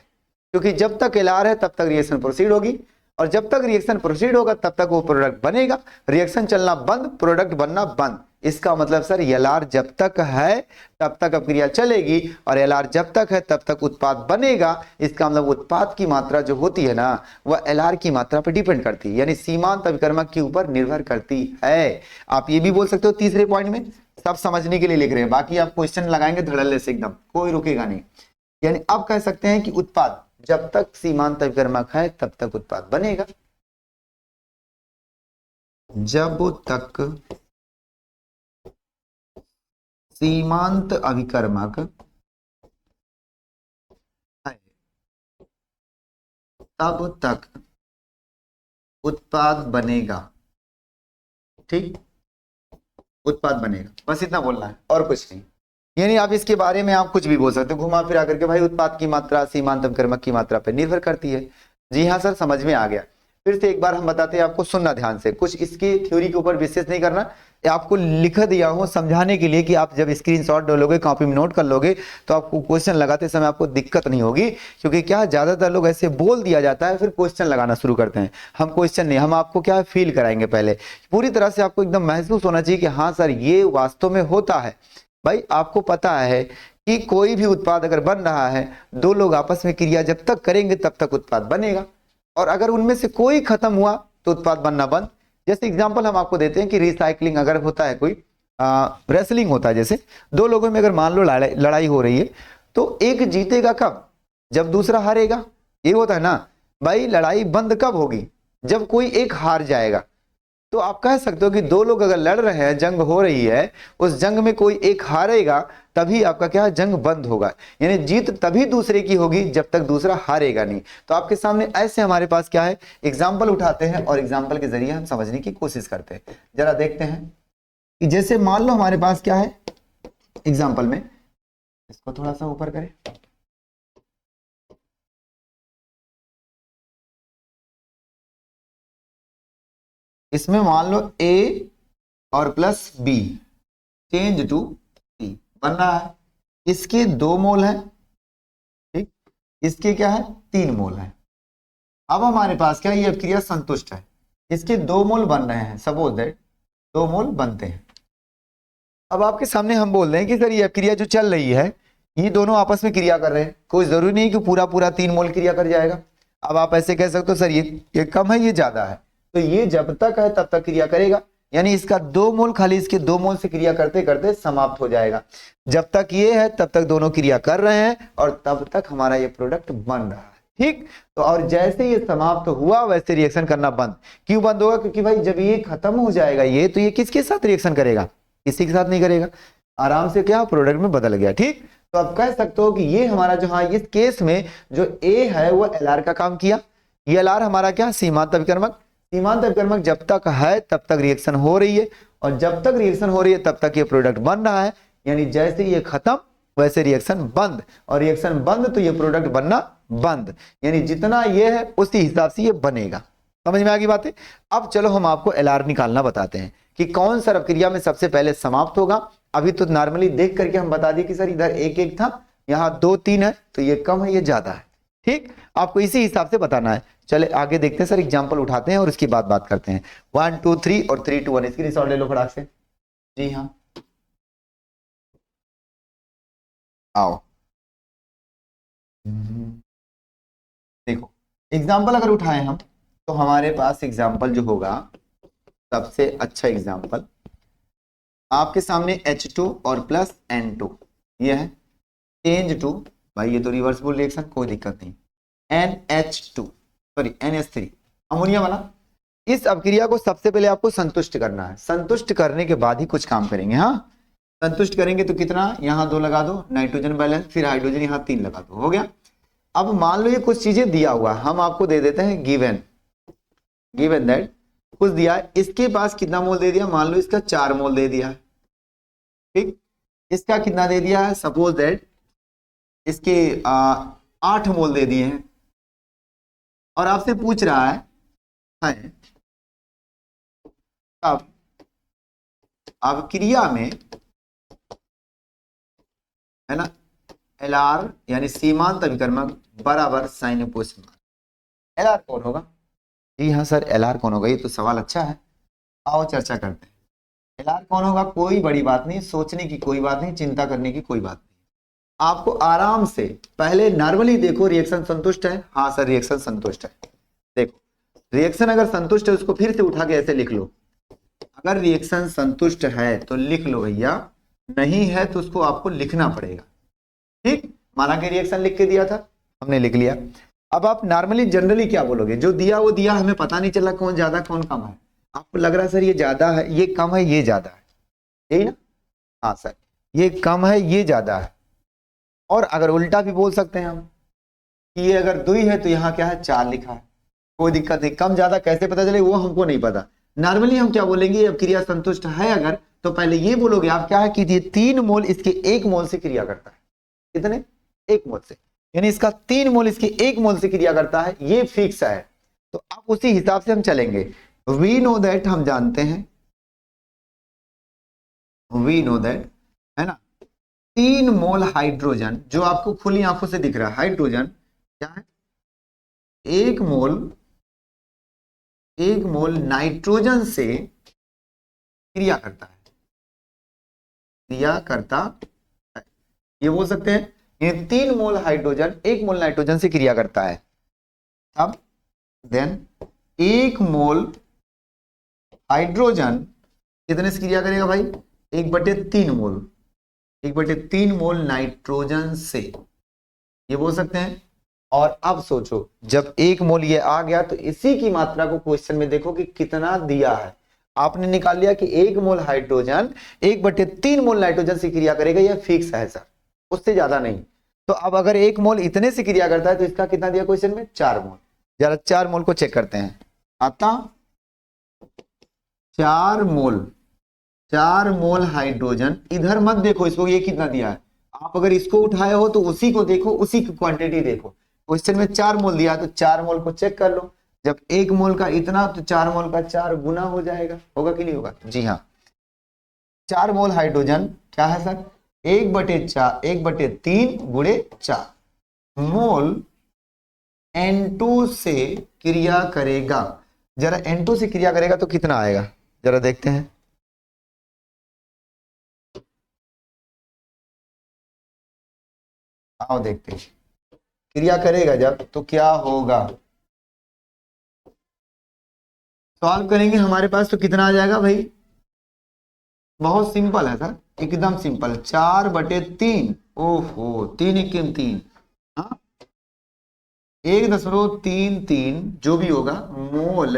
क्योंकि जब तक एलआर है तब तक रिएक्शन प्रोसीड होगी, और जब तक रिएक्शन प्रोसीड होगा तब तक वो प्रोडक्ट बनेगा। रिएक्शन चलना बंद, प्रोडक्ट बनना बंद। इसका मतलब सर एलआर जब तक है तब तक अभिक्रिया चलेगी, और एलआर जब तक है तब तक उत्पाद बनेगा। इसका मतलब उत्पाद की मात्रा जो होती है ना, वह एलआर की मात्रा पर डिपेंड करती है, यानी सीमांत अभिकर्मक के ऊपर निर्भर करती है। आप ये भी बोल सकते हो तीसरे पॉइंट में, सब समझने के लिए लिख रहे हैं, बाकी आप क्वेश्चन लगाएंगे धड़ल्ले से एकदम, कोई रुकेगा नहीं। यानी अब कह सकते हैं कि उत्पाद जब तक सीमांत अभिकर्मक है तब तक उत्पाद बनेगा, जब तक सीमांत अभिकर्मक है तब तक उत्पाद बनेगा, ठीक? उत्पाद बनेगा, बस इतना बोलना है और कुछ नहीं। यानी आप इसके बारे में आप कुछ भी बोल सकते हो घुमा फिरा करके, भाई उत्पाद की मात्रा सीमांत अभिकर्मक की मात्रा पर निर्भर करती है। जी हाँ सर, समझ में आ गया। फिर से एक बार हम बताते हैं आपको, सुनना ध्यान से, कुछ इसकी थ्योरी के ऊपर विशेष नहीं करना, आपको लिख दिया हूं समझाने के लिए कि आप जब स्क्रीनशॉट डालोगे, कॉपी में नोट कर लोगे, तो आपको क्वेश्चन लगाते समय आपको दिक्कत नहीं होगी। क्योंकि क्या ज्यादातर लोग ऐसे बोल दिया जाता है फिर क्वेश्चन लगाना शुरू करते हैं। हम क्वेश्चन नहीं, हम आपको क्या फील कराएंगे, पहले पूरी तरह से आपको एकदम महसूस होना चाहिए कि हाँ सर ये वास्तव में होता है। भाई आपको पता है कि कोई भी उत्पाद अगर बन रहा है, दो लोग आपस में क्रिया जब तक करेंगे तब तक उत्पाद बनेगा, और अगर उनमें से कोई खत्म हुआ तो उत्पाद बनना बंद। जैसे एग्जांपल हम आपको देते हैं कि रिसाइकलिंग अगर होता है, कोई रेसलिंग होता है, जैसे दो लोगों में अगर मान लो लड़ाई हो रही है, तो एक जीतेगा कब? जब दूसरा हारेगा। ये होता है ना भाई, लड़ाई बंद कब होगी? जब कोई एक हार जाएगा। तो आप कह सकते हो कि दो लोग अगर लड़ रहे हैं, जंग हो रही है, उस जंग में कोई एक हारेगा तभी आपका क्या है, जंग बंद होगा। यानी जीत तभी दूसरे की होगी जब तक दूसरा हारेगा नहीं। तो आपके सामने ऐसे हमारे पास क्या है, एग्जाम्पल उठाते हैं और एग्जाम्पल के जरिए हम समझने की कोशिश करते हैं। जरा देखते हैं कि जैसे मान लो हमारे पास क्या है एग्जाम्पल में, इसको थोड़ा सा ऊपर करें। इसमें मान लो ए और प्लस बी चेंज टू सी बन रहा है। इसके 2 मोल है, ठीक, इसके क्या है 3 मोल है। अब हमारे पास क्या ये अभिक्रिया संतुष्ट है, इसके 2 मोल बन रहे हैं, सपोज दैट 2 मोल बनते हैं। अब आपके सामने हम बोल रहे हैं कि सर ये अभिक्रिया जो चल रही है, ये दोनों आपस में क्रिया कर रहे हैं, कोई जरूरी नहीं कि पूरा पूरा 3 मोल क्रिया कर जाएगा। अब आप ऐसे कह सकते हो सर ये कम है, ये ज्यादा है, तो ये जब तक है तब तक क्रिया करेगा, यानी इसका 2 मोल खाली इसके 2 मोल से क्रिया करते करते समाप्त हो जाएगा। जब तक ये है तब तक दोनों क्रिया कर रहे हैं और तब तक हमारा ये प्रोडक्ट बन रहा है, ठीक। तो और जैसे ये समाप्त हुआ वैसे रिएक्शन करना बंद। क्यों बंद होगा? क्योंकि भाई जब ये खत्म हो जाएगा ये, तो ये किसके साथ रिएक्शन करेगा? किसी के साथ नहीं करेगा, आराम से क्या प्रोडक्ट में बदल गया, ठीक। तो आप कह सकते हो कि ये हमारा जो, हाँ, इस केस में जो ए है वो एलआर का काम किया। ये एलआर हमारा क्या, सीमांत अभिकर्मक। सीमांत अभिकर्मक जब तक है तब तक रिएक्शन हो रही है, और जब तक रिएक्शन हो रही है तब तक ये प्रोडक्ट बन रहा है। यानी जैसे ये खत्म वैसे रिएक्शन बंद, और रिएक्शन बंद तो ये प्रोडक्ट बनना बंद। यानी जितना ये है उसी हिसाब से ये बनेगा। समझ में आ गई बातें? अब चलो हम आपको एलआर निकालना बताते हैं कि कौन सा अभिक्रिया में सबसे पहले समाप्त होगा। अभी तो नॉर्मली देख करके हम बता दिए कि सर इधर 1-1 था, यहाँ 2-3 है, तो ये कम है ये ज्यादा है, ठीक। आपको इसी हिसाब से बताना है। चले आगे देखते हैं सर, एग्जाम्पल उठाते हैं और उसकी बात करते हैं। 1 2 3 और 3 2 1 इसकी रिजल्ट ले लो फटाक से। जी हाँ, आओ। देखो एग्जाम्पल अगर उठाए हम, तो हमारे पास एग्जाम्पल जो होगा सबसे अच्छा एग्जाम्पल आपके सामने H2 और प्लस N2 ये है, चेंज टू, भाई ये तो रिवर्सिबल रिएक्शन, कोई दिक्कत नहीं, NH2 सॉरी NH3 अमोनिया वाला। इस अभिक्रिया को सबसे पहले आपको संतुष्ट करना है। संतुष्ट करने के बाद ही कुछ काम करेंगे। हाँ, संतुष्ट करेंगे तो कितना, यहाँ 2 लगा दो, नाइट्रोजन बैलेंस, फिर हाइड्रोजन यहाँ 3 लगा दो, हो गया। अब मान लो ये कुछ चीजें दिया हुआ, हम आपको दे देते हैं गिवन दैट कुछ दिया है। इसके पास कितना मोल दे दिया, मान लो इसका 4 मोल दे दिया है, ठीक। इसका कितना दे दिया है, सपोज दैट इसके 8 मोल दे दिए हैं, और आपसे पूछ रहा है अब अभिक्रिया में, है ना, एलआर यानी सीमांत अभिकर्मक बराबर साइन अपोजिट। एलआर कौन होगा? जी हाँ सर, एलआर कौन होगा, ये तो सवाल अच्छा है। आओ चर्चा करते हैं। एलआर कौन होगा, कोई बड़ी बात नहीं, सोचने की कोई बात नहीं, चिंता करने की कोई बात नहीं। आपको आराम से पहले नॉर्मली देखो, रिएक्शन संतुष्ट है, हाँ सर रिएक्शन संतुष्ट है। देखो रिएक्शन अगर संतुष्ट है उसको फिर से उठा के ऐसे लिख लो। अगर रिएक्शन संतुष्ट है तो लिख लो भैया, नहीं है तो उसको आपको लिखना पड़ेगा, ठीक। माना कि रिएक्शन लिख के दिया था, हमने लिख लिया। अब आप नॉर्मली जनरली क्या बोलोगे, जो दिया वो दिया, हमें पता नहीं चला कौन ज्यादा कौन कम है। आपको लग रहा है सर ये ज्यादा है, ये कम है, ये ज्यादा है, यही ना? हाँ सर ये कम है, ये ज्यादा है। और अगर उल्टा भी बोल सकते हैं हम कि ये अगर 2 है तो यहाँ क्या है 4 लिखा है, कोई दिक्कत नहीं। कम ज्यादा कैसे पता चले वो हमको नहीं पता। नॉर्मली हम क्या बोलेंगे, अब क्रिया संतुष्ट है अगर, तो पहले ये बोलोगे आप क्या है कि ये 3 मोल इसके 1 मोल से क्रिया करता है। कितने? 1 मोल से, यानी इसका 3 मोल इसके 1 मोल से क्रिया करता है, ये फिक्स है। तो आप उसी हिसाब से हम चलेंगे। वी नो दैट, हम जानते हैं, वी नो दैट, है ना, 3 मोल हाइड्रोजन जो आपको खुली आंखों से दिख रहा है, हाइड्रोजन क्या है, 1 मोल नाइट्रोजन से क्रिया करता है, क्रिया करता है, ये बोल सकते हैं। ये 3 मोल हाइड्रोजन 1 मोल नाइट्रोजन से क्रिया करता है। अब देन 1 मोल हाइड्रोजन कितने से क्रिया करेगा भाई, 1/3 मोल, 1/3 मोल नाइट्रोजन से, ये बोल सकते हैं। और अब सोचो जब 1 मोल ये आ गया तो इसी की मात्रा को क्वेश्चन में देखो कि कितना दिया है। आपने निकाल लिया कि 1 मोल हाइड्रोजन 1/3 मोल नाइट्रोजन से क्रिया करेगा, यह फिक्स है सर, उससे ज्यादा नहीं। तो अब अगर 1 मोल इतने से क्रिया करता है तो इसका कितना दिया क्वेश्चन में, 4 मोल। जरा 4 मोल को चेक करते हैं। अतः 4 मोल हाइड्रोजन, इधर मत देखो इसको ये कितना दिया है, आप अगर इसको उठाए हो तो उसी को देखो, उसी की क्वांटिटी देखो। क्वेश्चन में 4 मोल दिया तो 4 मोल को चेक कर लो। जब 1 मोल का इतना तो 4 मोल का 4 गुना हो जाएगा, होगा कि नहीं होगा? जी हाँ। 4 मोल हाइड्रोजन क्या है सर, 1/3 गुणे 4 मोल N2 से क्रिया करेगा। जरा N2 से क्रिया करेगा तो कितना आएगा, जरा देखते हैं। आओ देखते हैं, क्रिया करेगा जब तो क्या होगा। सॉल्व करेंगे हमारे पास तो कितना आ जाएगा भाई, बहुत सिंपल है सर, एकदम सिंपल। 4/3, ओहो 3 हाँ 1.33 जो भी होगा मोल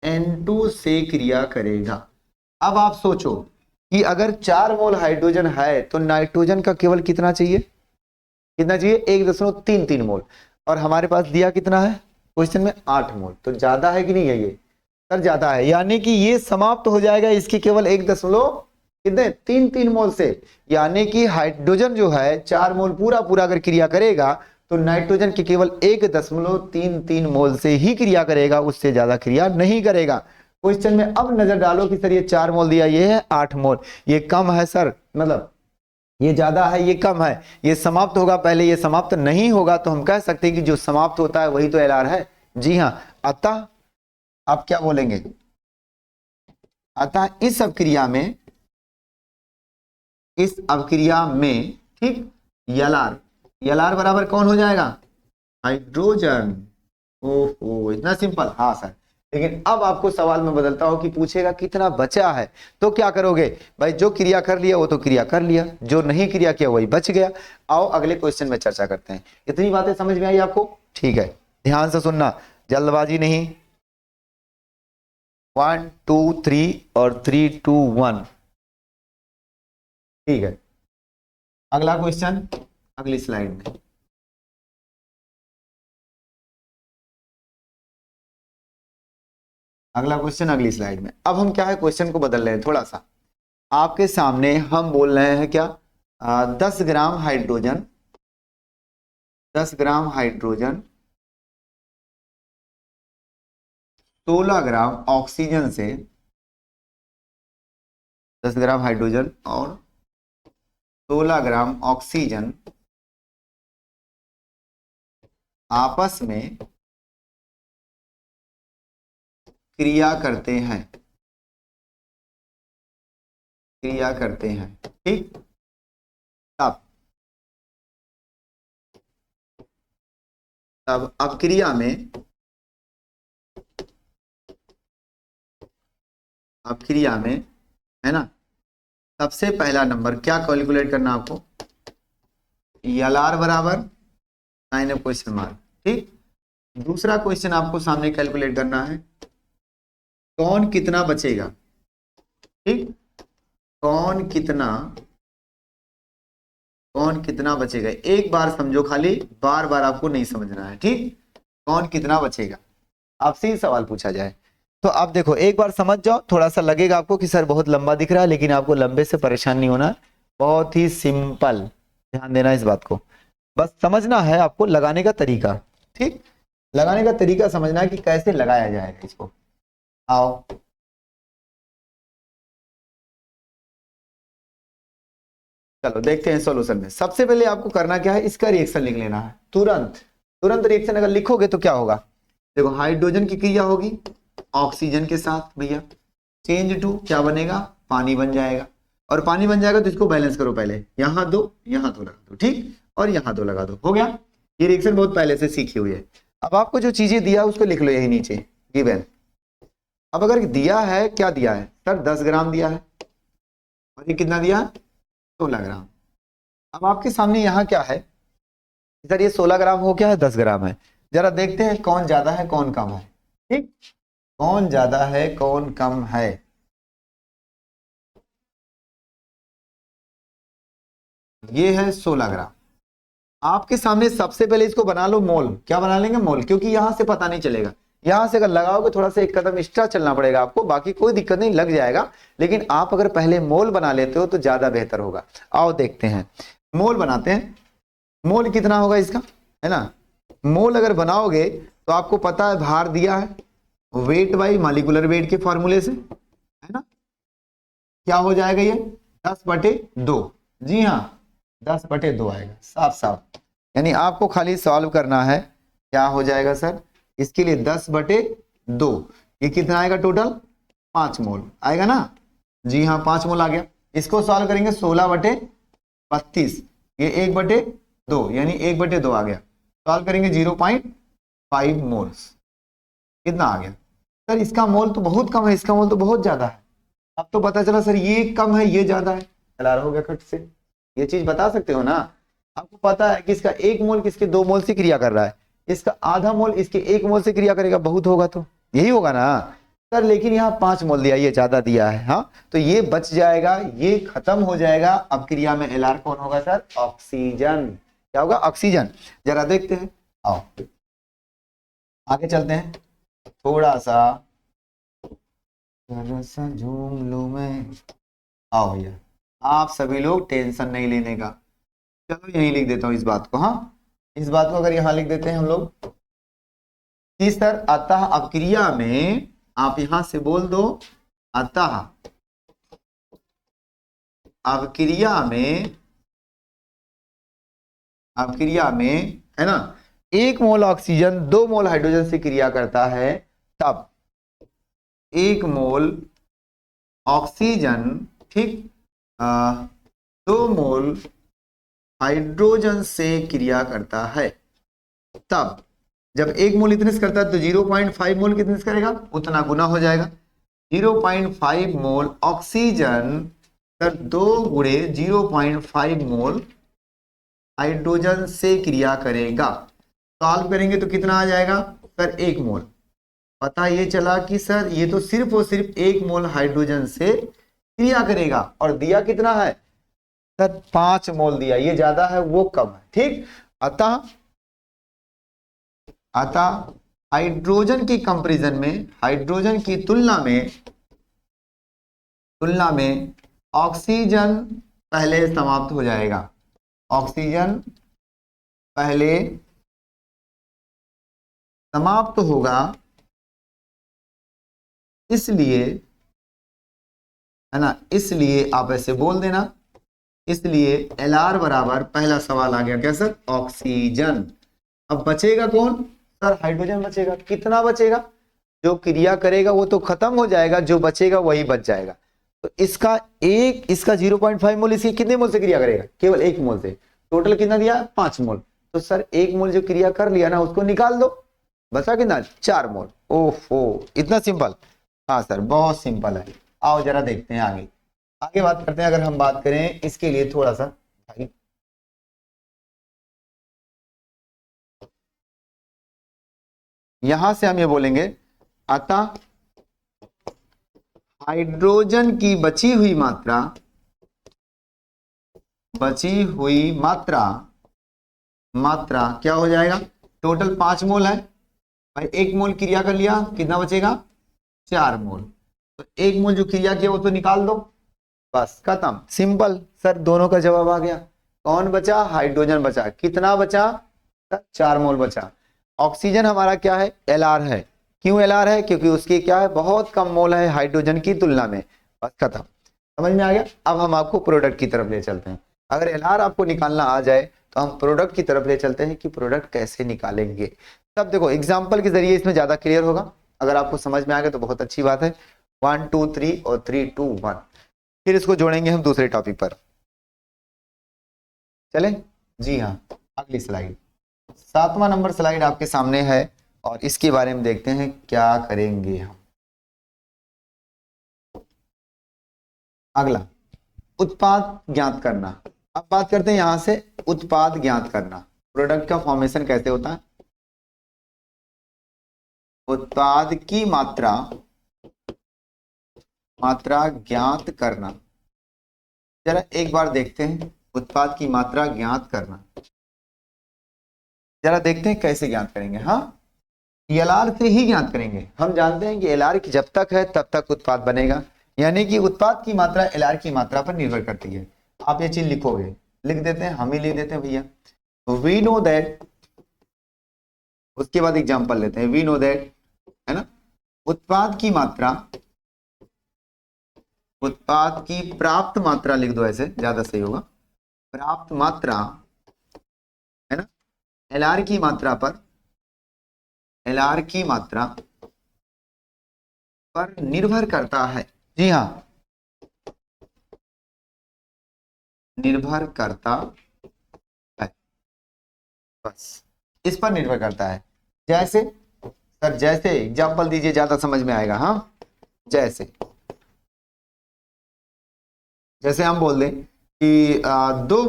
N2 से क्रिया करेगा। अब आप सोचो कि अगर 4 मोल हाइड्रोजन है तो नाइट्रोजन का केवल कितना चाहिए, कितना चाहिए, 1.33 मोल। और हमारे पास दिया कितना है क्वेश्चन में, 8 मोल। तो ज्यादा है कि नहीं है ये सर, ज्यादा है। यानी कि ये समाप्त हो जाएगा इसकी केवल 1.33 मोल से। यानी कि हाइड्रोजन जो है 4 मोल पूरा पूरा अगर क्रिया करेगा तो नाइट्रोजन की केवल 1.33 मोल से ही क्रिया करेगा, उससे ज्यादा क्रिया नहीं करेगा। क्वेश्चन में अब नजर डालो कि सर ये 4 मोल दिया, ये है 8 मोल, ये कम है सर, मतलब ये ज्यादा है, ये कम है, ये समाप्त होगा पहले, ये समाप्त नहीं होगा। तो हम कह सकते हैं कि जो समाप्त होता है वही तो एलआर है। जी हाँ। अतः आप क्या बोलेंगे, अतः इस अभिक्रिया में ठीक एलआर बराबर कौन हो जाएगा, हाइड्रोजन। ओहो इतना सिंपल। हाँ सर, लेकिन अब आपको सवाल में बदलता हो कि पूछेगा कितना बचा है, तो क्या करोगे भाई, जो क्रिया कर लिया वो तो क्रिया कर लिया, जो नहीं क्रिया किया वही बच गया। आओ अगले क्वेश्चन में चर्चा करते हैं। इतनी बातें समझ में आई आपको? ठीक है, ध्यान से सुनना, जल्दबाजी नहीं। 1 2 3 और 3 2 1, ठीक है। अगला क्वेश्चन अगली स्लाइड में। अगला क्वेश्चन अगली स्लाइड में। अब हम क्या है क्वेश्चन को बदल रहे हैं थोड़ा सा। आपके सामने हम बोल रहे हैं क्या, 10 ग्राम हाइड्रोजन 16 ग्राम ऑक्सीजन से, 10 ग्राम हाइड्रोजन और 16 ग्राम ऑक्सीजन आपस में क्रिया करते हैं, ठीक। तब अपक्रिया में है ना, सबसे पहला नंबर क्या कैलकुलेट करना आपको, एलआर बराबर साइन ऑफ क्वेश्चन मार्क, ठीक। दूसरा क्वेश्चन आपको सामने कैलकुलेट करना है, कौन कितना बचेगा, ठीक। कौन कितना बचेगा, एक बार समझो खाली, बार बार आपको नहीं समझना है, ठीक। कौन कितना बचेगा, आपसे ही सवाल पूछा जाए तो आप देखो एक बार समझ जाओ। थोड़ा सा लगेगा आपको कि सर बहुत लंबा दिख रहा है, लेकिन आपको लंबे से परेशान नहीं होना, बहुत ही सिंपल, ध्यान देना इस बात को, बस समझना है आपको लगाने का तरीका, ठीक। लगाने का तरीका समझना है कि कैसे लगाया जाएगा इसको। आओ चलो देखते हैं सॉल्यूशन में। सबसे पहले आपको करना क्या है, इसका रिएक्शन लिख लेना है तुरंत रिएक्शन अगर लिखोगे तो क्या होगा, देखो हाइड्रोजन की क्रिया होगी ऑक्सीजन के साथ भैया, चेंज टू क्या बनेगा, पानी बन जाएगा। और पानी बन जाएगा तो इसको बैलेंस करो, पहले यहाँ दो लगा दो, ठीक, और यहाँ दो लगा दो, हो गया। ये रिएक्शन बहुत पहले से सीखी हुई है। अब आपको जो चीजें दिया उसको लिख लो यही नीचे गिवन। अब अगर दिया है, क्या दिया है सर, 10 ग्राम दिया है, और ये कितना दिया है, 16 ग्राम। अब आपके सामने यहाँ क्या है सर, ये 16 ग्राम हो क्या है, 10 ग्राम है। जरा देखते हैं कौन ज्यादा है कौन कम है। ठीक, कौन ज्यादा है कौन कम है। ये है 16 ग्राम। आपके सामने सबसे पहले इसको बना लो मोल। क्या बना लेंगे, मोल, क्योंकि यहां से पता नहीं चलेगा। यहां से अगर लगाओगे थोड़ा सा एक कदम एक्स्ट्रा चलना पड़ेगा आपको, बाकी कोई दिक्कत नहीं, लग जाएगा। लेकिन आप अगर पहले मोल बना लेते हो तो ज्यादा बेहतर होगा। आओ देखते हैं, मोल बनाते हैं। मोल कितना होगा इसका, है ना। मोल अगर बनाओगे तो आपको पता है भार दिया है, वेट बाई मॉलिक्यूलर वेट के फॉर्मूले से, है ना। क्या हो जाएगा ये 10/2। जी हाँ, 10/2 आएगा साफ साफ। यानी आपको खाली सॉल्व करना है। क्या हो जाएगा सर, इसके लिए 10/2। ये कितना आएगा टोटल, 5 मोल आएगा ना। जी हाँ, 5 मोल आ गया। इसको सॉल्व करेंगे 16/32, ये 1/2 यानी 1/2 आ गया। सॉल्व करेंगे 0.5 मोल्स, कितना आ गया सर। इसका मोल तो बहुत कम है, इसका मोल तो बहुत ज्यादा है। अब तो पता चला सर ये कम है ये ज्यादा है, एलआर हो गया खट से। ये चीज बता सकते हो ना। आपको पता है कि इसका 1 मोल किसके 2 मोल से क्रिया कर रहा है, इसका आधा मोल इसके 1 मोल से क्रिया करेगा, बहुत होगा तो यही होगा ना सर। लेकिन यहाँ 5 मोल दिया, ये ज्यादा दिया है। हाँ, तो ये बच जाएगा, ये खत्म हो जाएगा। अब क्रिया में एलआर कौन होगा सर, ऑक्सीजन। क्या होगा, ऑक्सीजन। जरा देखते हैं, आओ आगे चलते हैं। थोड़ा सा झूम लूं मैं। आओ भैया, आप सभी लोग टेंशन नहीं लेने का। चलो यही लिख देता हूं इस बात को। हाँ, इस बात को अगर यहां लिख देते हैं हम लोग कि सर अतः अपक्रिया में, आप यहां से बोल दो अतः अपक्रिया में, अपक्रिया में, है ना, 1 मोल ऑक्सीजन 2 मोल हाइड्रोजन से क्रिया करता है, तब 1 मोल ऑक्सीजन, ठीक, 2 मोल हाइड्रोजन से क्रिया करता है। तब जब 1 मोल इतने से करता है तो 0.5 मोल कितने से करेगा, उतना गुना हो जाएगा। 0.5 मोल ऑक्सीजन सर 2 गुणे 0.5 मोल हाइड्रोजन से क्रिया करेगा। सॉल्व करेंगे तो कितना आ जाएगा सर, 1 मोल। पता ये चला कि सर ये तो सिर्फ और सिर्फ 1 मोल हाइड्रोजन से क्रिया करेगा, और दिया कितना है सर, 5 मोल दिया। ये ज्यादा है वो कम है, ठीक। अतः अतः हाइड्रोजन की कंपैरिजन में, हाइड्रोजन की तुलना में ऑक्सीजन पहले समाप्त हो जाएगा। ऑक्सीजन पहले समाप्त होगा, इसलिए, है ना, इसलिए आप ऐसे बोल देना। इसलिए एलआर बराबर, पहला सवाल आ गया क्या सर, ऑक्सीजन। अब बचेगा कौन सर, हाइड्रोजन बचेगा। कितना बचेगा, जो क्रिया करेगा वो तो खत्म हो जाएगा, जो बचेगा वही बच जाएगा। तो इसका 0.5 मोल इसकी कितने मोल से क्रिया करेगा, केवल 1 मोल से। टोटल कितना दिया, 5 मोल। तो सर 1 मोल जो क्रिया कर लिया ना उसको निकाल दो, बचा कितना, 4 मोल। ओहो, इतना सिंपल। हाँ सर, बहुत सिंपल है। आओ जरा देखते हैं आगे, आगे बात करते हैं। अगर हम बात करें इसके लिए थोड़ा सा, यहां से हम ये बोलेंगे अतः हाइड्रोजन की बची हुई मात्रा, मात्रा क्या हो जाएगा, टोटल 5 मोल है भाई, 1 मोल क्रिया कर लिया, कितना बचेगा, 4 मोल। तो 1 मोल जो क्रिया किया वो तो निकाल दो, बस खत्म, सिंपल। सर दोनों का जवाब आ गया। कौन बचा, हाइड्रोजन बचा। कितना बचा, 4 मोल बचा। ऑक्सीजन हमारा क्या है, एलआर है। क्यों एलआर है, क्योंकि उसकी क्या है, बहुत कम मोल है हाइड्रोजन की तुलना में, बस खत्म। समझ में आ गया। अब हम आपको प्रोडक्ट की तरफ ले चलते हैं। अगर एलआर आपको निकालना आ जाए तो हम प्रोडक्ट की तरफ ले चलते हैं कि प्रोडक्ट कैसे निकालेंगे। तब देखो एग्जाम्पल के जरिए इसमें ज्यादा क्लियर होगा। अगर आपको समझ में आ गया तो बहुत अच्छी बात है। 1 2 3 और 3 2 1, फिर इसको जोड़ेंगे हम दूसरे टॉपिक पर। चले, जी हाँ, अगली स्लाइड, 7वां नंबर स्लाइड आपके सामने है, और इसके बारे में देखते हैं क्या करेंगे हम। अगला, उत्पाद ज्ञात करना। अब बात करते हैं यहां से उत्पाद ज्ञात करना। प्रोडक्ट का फॉर्मेशन कैसे होता है? उत्पाद की मात्रा ज्ञात करना। जरा एक बार देखते हैं उत्पाद की मात्रा ज्ञात करना। जरा देखते हैं कैसे ज्ञात करेंगे। हाँ, एलआर से ही ज्ञात करेंगे। हम जानते हैं कि एलआर जब तक है तब तक उत्पाद बनेगा, यानी कि उत्पाद की मात्रा एलआर की मात्रा पर निर्भर करती है। आप ये चीज लिखोगे, लिख देते हैं, हम ही लिख देते हैं भैया। वी नो दैट, उसके बाद एग्जांपल लेते हैं। वी नो दैट, है ना, उत्पाद की मात्रा, उत्पाद की प्राप्त मात्रा लिख दो, ऐसे ज्यादा सही होगा। प्राप्त मात्रा, है ना, एलआर की मात्रा पर, एलआर की मात्रा पर निर्भर करता है। जी हाँ, निर्भर करता है, बस इस पर निर्भर करता है। जैसे सर, जैसे एग्जांपल दीजिए, ज्यादा समझ में आएगा। हाँ, जैसे जैसे हम बोल दें कि 2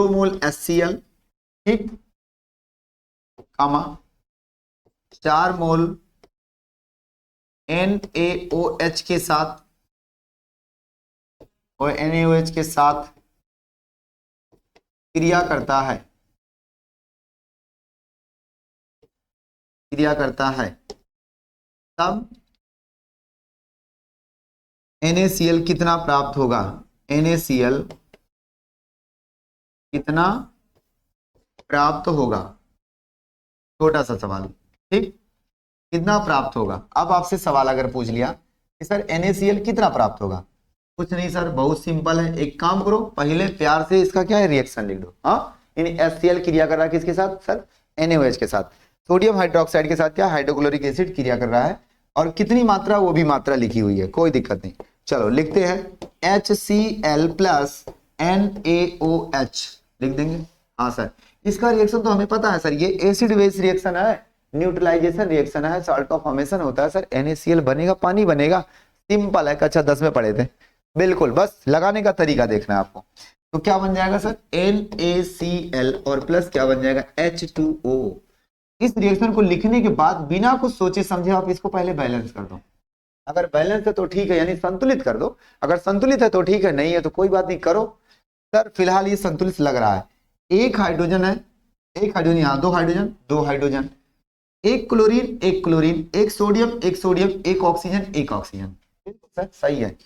मोल HCl, ठीक, कामा 4 मोल NaOH के साथ, और NaOH के साथ क्रिया करता है, तब NaCl कितना प्राप्त होगा? NaCl कितना प्राप्त होगा? छोटा सा सवाल, ठीक, कितना प्राप्त होगा? अब आपसे सवाल अगर पूछ लिया कि सर NaCl कितना प्राप्त होगा, कुछ नहीं सर, बहुत सिंपल है। एक काम करो, पहले प्यार से इसका क्या है, रिएक्शन लिख दो। हाँ, यानी HCl क्रिया कर रहा है किसके साथ सर? NaOH के साथ। सोडियम हाइड्रोक्साइड के साथ क्या, हाइड्रोक्लोरिक एसिड क्रिया कर रहा है, और कितनी मात्रा, वो भी मात्रा लिखी हुई है, कोई दिक्कत नहीं। चलो लिखते हैं HCl प्लस NaOH लिख देंगे। हाँ सर, इसका रिएक्शन तो हमें पता है सर, ये एसिड बेस रिएक्शन है, न्यूट्रलाइजेशन रिएक्शन है, सॉल्ट का फॉर्मेशन होता है सर, NaCl बनेगा, पानी बनेगा। सिंपल है, कक्षा 10 में पढ़े थे, बिल्कुल, बस लगाने का तरीका देखना है आपको। तो क्या बन जाएगा सर, NaCl और प्लस क्या बन जाएगा, H2O। इस रिएक्शन को लिखने के बाद बिना कुछ सोचे समझे आप इसको पहले बैलेंस कर दो। अगर बैलेंस है तो ठीक है, यानी संतुलित कर दो। अगर संतुलित है तो ठीक है, नहीं है तो कोई बात नहीं, करो। सर फिलहाल ये संतुलित लग रहा है। एक हाइड्रोजन है, एक हाइड्रोजन, यहाँ 2 हाइड्रोजन, 2 हाइड्रोजन, एक क्लोरीन, एक क्लोरीन, एक सोडियम, एक सोडियम, एक ऑक्सीजन, एक ऑक्सीजन। सर सही है,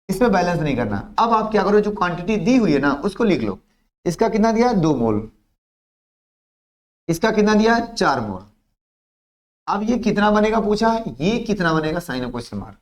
इसमें बैलेंस नहीं करना। अब आप क्या करो, जो क्वांटिटी दी हुई है ना उसको लिख लो। इसका कितना दिया है, 2 मोल, इसका कितना दिया है, 4 मोल। अब ये कितना बनेगा पूछा है, ये कितना बनेगा, साइन ऑफ क्वेश्चन मार्क।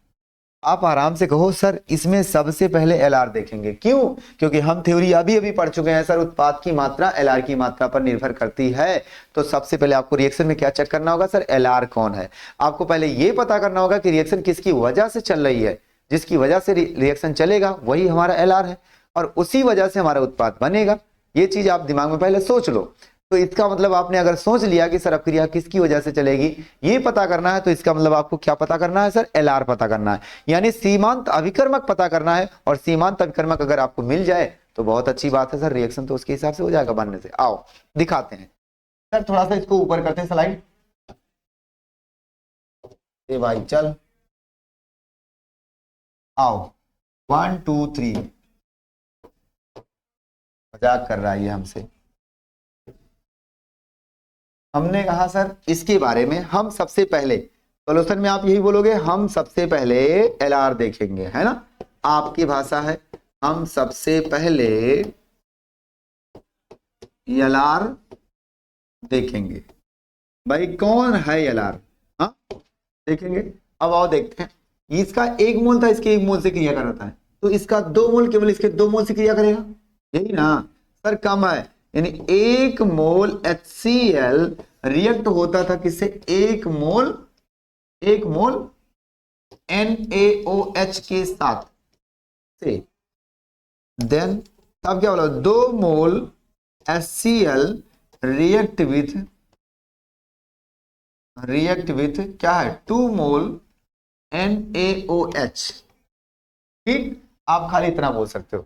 आप आराम से कहो सर इसमें सबसे पहले एलआर देखेंगे। क्यों? क्योंकि हम थ्योरी अभी अभी पढ़ चुके हैं सर, उत्पाद की मात्रा एलआर की मात्रा पर निर्भर करती है। तो सबसे पहले आपको रिएक्शन में क्या चेक करना होगा सर, एलआर कौन है। आपको पहले ये पता करना होगा कि रिएक्शन किसकी वजह से चल रही है, जिसकी वजह से रिएक्शन चलेगा वही हमारा एलआर है, और उसी वजह से हमारा उत्पाद बनेगा। ये चीज आप दिमाग में पहले सोच लो। तो इसका मतलब आपने अगर सोच लिया कि सर अपक्रिया किसकी वजह से चलेगी, ये पता करना है, तो इसका मतलब आपको क्या पता करना है सर, एलआर पता करना है, यानी सीमांत अभिकर्मक पता करना है। और सीमांत अभिकर्मक अगर आपको मिल जाए तो बहुत अच्छी बात है सर, रिएक्शन तो उसके हिसाब से हो जाएगा बनने से। आओ दिखाते हैं सर, थोड़ा सा इसको ऊपर करते हैं स्लाइड। ए भाई चल, आओ 1 2 3। मजाक कर रहा है ये हमसे। हमने कहा सर इसके बारे में हम सबसे पहले सोल्यूशन में आप यही बोलोगे, हम सबसे पहले एलआर देखेंगे, है ना, आपकी भाषा है, हम सबसे पहले एलआर देखेंगे। भाई कौन है एलआर, हाँ देखेंगे। अब आओ देखते हैं, इसका 1 मोल था, इसके 1 मोल से क्रिया कर रहा है, तो इसका 2 मोल केवल इसके 2 मोल से क्रिया करेगा, यही ना सर, कम है, यानी 1 मोल HCl रिएक्ट होता था किससे, 1 मोल NaOH के साथ से, देन तब क्या बोला, 2 मोल HCl रिएक्ट विथ क्या है, 2 मोल NaOH। ठीक, आप खाली इतना बोल सकते हो,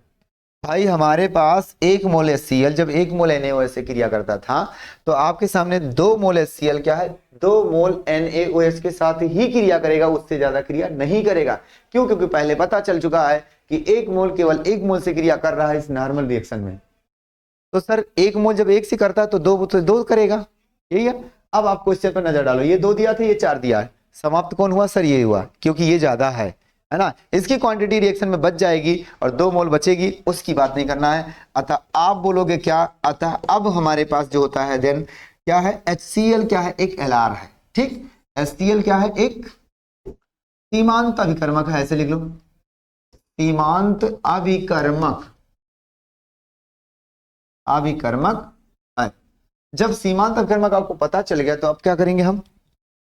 भाई हमारे पास 1 मोल HCl जब 1 मोल NaOH से क्रिया करता था तो आपके सामने 2 मोल HCl क्या है, 2 मोल NaOH के साथ ही क्रिया करेगा, उससे ज्यादा क्रिया नहीं करेगा। क्यों? क्योंकि पहले पता चल चुका है कि 1 मोल केवल 1 मोल से क्रिया कर रहा है इस नॉर्मल रिएक्शन में। तो सर 1 मोल जब 1 से करता है तो 2 से 2 करेगा, यही है। अब आप क्वेश्चन पर नजर डालो, ये 2 दिया था, ये 4 दिया है, समाप्त कौन हुआ सर? ये हुआ, क्योंकि ये ज्यादा है ना। इसकी क्वांटिटी रिएक्शन में बच जाएगी और 2 मोल बचेगी, उसकी बात नहीं करना है। अतः आप बोलोगे क्या? अतः अब हमारे पास जो होता है देन क्या है, HCl क्या है, एक Lr है, ठीक। HCl क्या है, एक सीमांत अभिकर्मक है, ऐसे लिख लो, सीमांत अभिकर्मक, अभिकर्मक है। जब सीमांत अभिकर्मक आपको पता चल गया तो अब क्या करेंगे हम?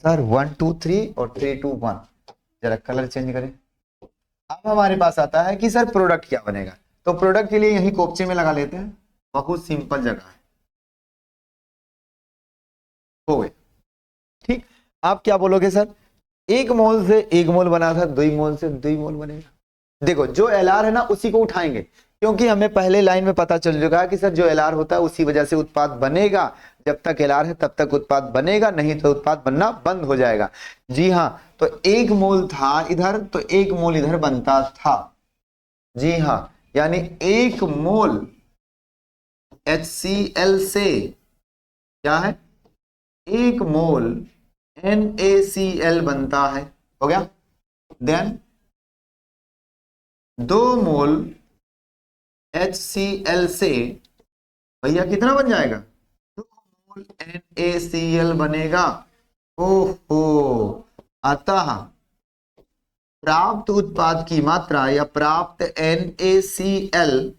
सर 1 2 3 और 3 2 1, जरा कलर चेंज करें। अब हमारे पास आता है कि सर प्रोडक्ट क्या बनेगा, तो प्रोडक्ट के लिए यही कोपचे में लगा लेते हैं, बहुत सिंपल जगह है, हो गए, ठीक। आप क्या बोलोगे सर? 1 मोल से 1 मोल बना था, 2 मोल से 2 मोल बनेगा। देखो जो Lr है ना उसी को उठाएंगे, क्योंकि हमें पहले लाइन में पता चल चुका है कि सर जो Lr होता है उसी वजह से उत्पाद बनेगा। जब तक Lr है तब तक उत्पाद बनेगा, नहीं तो उत्पाद बनना बंद हो जाएगा। जी हाँ, तो 1 मोल था इधर तो 1 मोल इधर बनता था। जी हाँ, यानी 1 मोल HCl से क्या है, 1 मोल NaCl बनता है, हो गया। देन 2 मोल HCl से भैया कितना बन जाएगा, 2 मोल NaCl बनेगा। ओहो, अतः प्राप्त उत्पाद की मात्रा या प्राप्त NaCl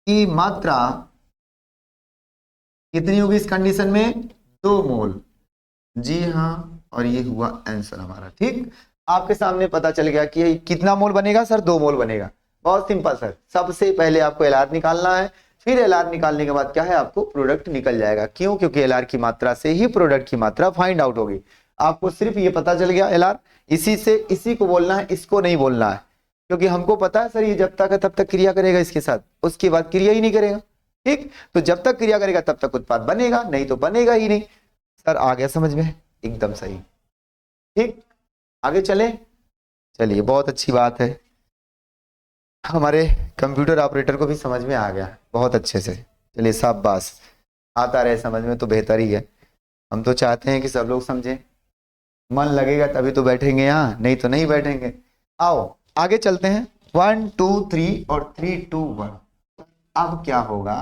की मात्रा कितनी होगी इस कंडीशन में? 2 मोल। जी हाँ, और ये हुआ आंसर हमारा, ठीक। आपके सामने पता चल गया कि कितना मोल बनेगा सर? 2 मोल बनेगा। बहुत सिंपल सर, सबसे पहले आपको Lr निकालना है, फिर Lr निकालने के बाद क्या है, आपको प्रोडक्ट निकल जाएगा। क्यों? क्योंकि Lr की मात्रा से ही प्रोडक्ट की मात्रा फाइंड आउट होगी। आपको सिर्फ ये पता चल गया Lr, इसी से इसी को बोलना है, इसको नहीं बोलना है, क्योंकि हमको पता है सर ये जब तक है तब तक क्रिया करेगा इसके साथ, उसके बाद क्रिया ही नहीं करेगा, ठीक। तो जब तक क्रिया करेगा तब तक उत्पाद बनेगा, नहीं तो बनेगा ही नहीं। सर आ गया समझ में? एकदम सही, ठीक। आगे चले, चलिए, बहुत अच्छी बात है, हमारे कंप्यूटर ऑपरेटर को भी समझ में आ गया बहुत अच्छे से। चलिए, शाबाश, आता रहे समझ में तो बेहतर ही है। हम तो चाहते हैं कि सब लोग समझें, मन लगेगा तभी तो बैठेंगे यहाँ, नहीं तो नहीं बैठेंगे। आओ आगे चलते हैं, 1 2 3 और 3 2 1। अब क्या होगा?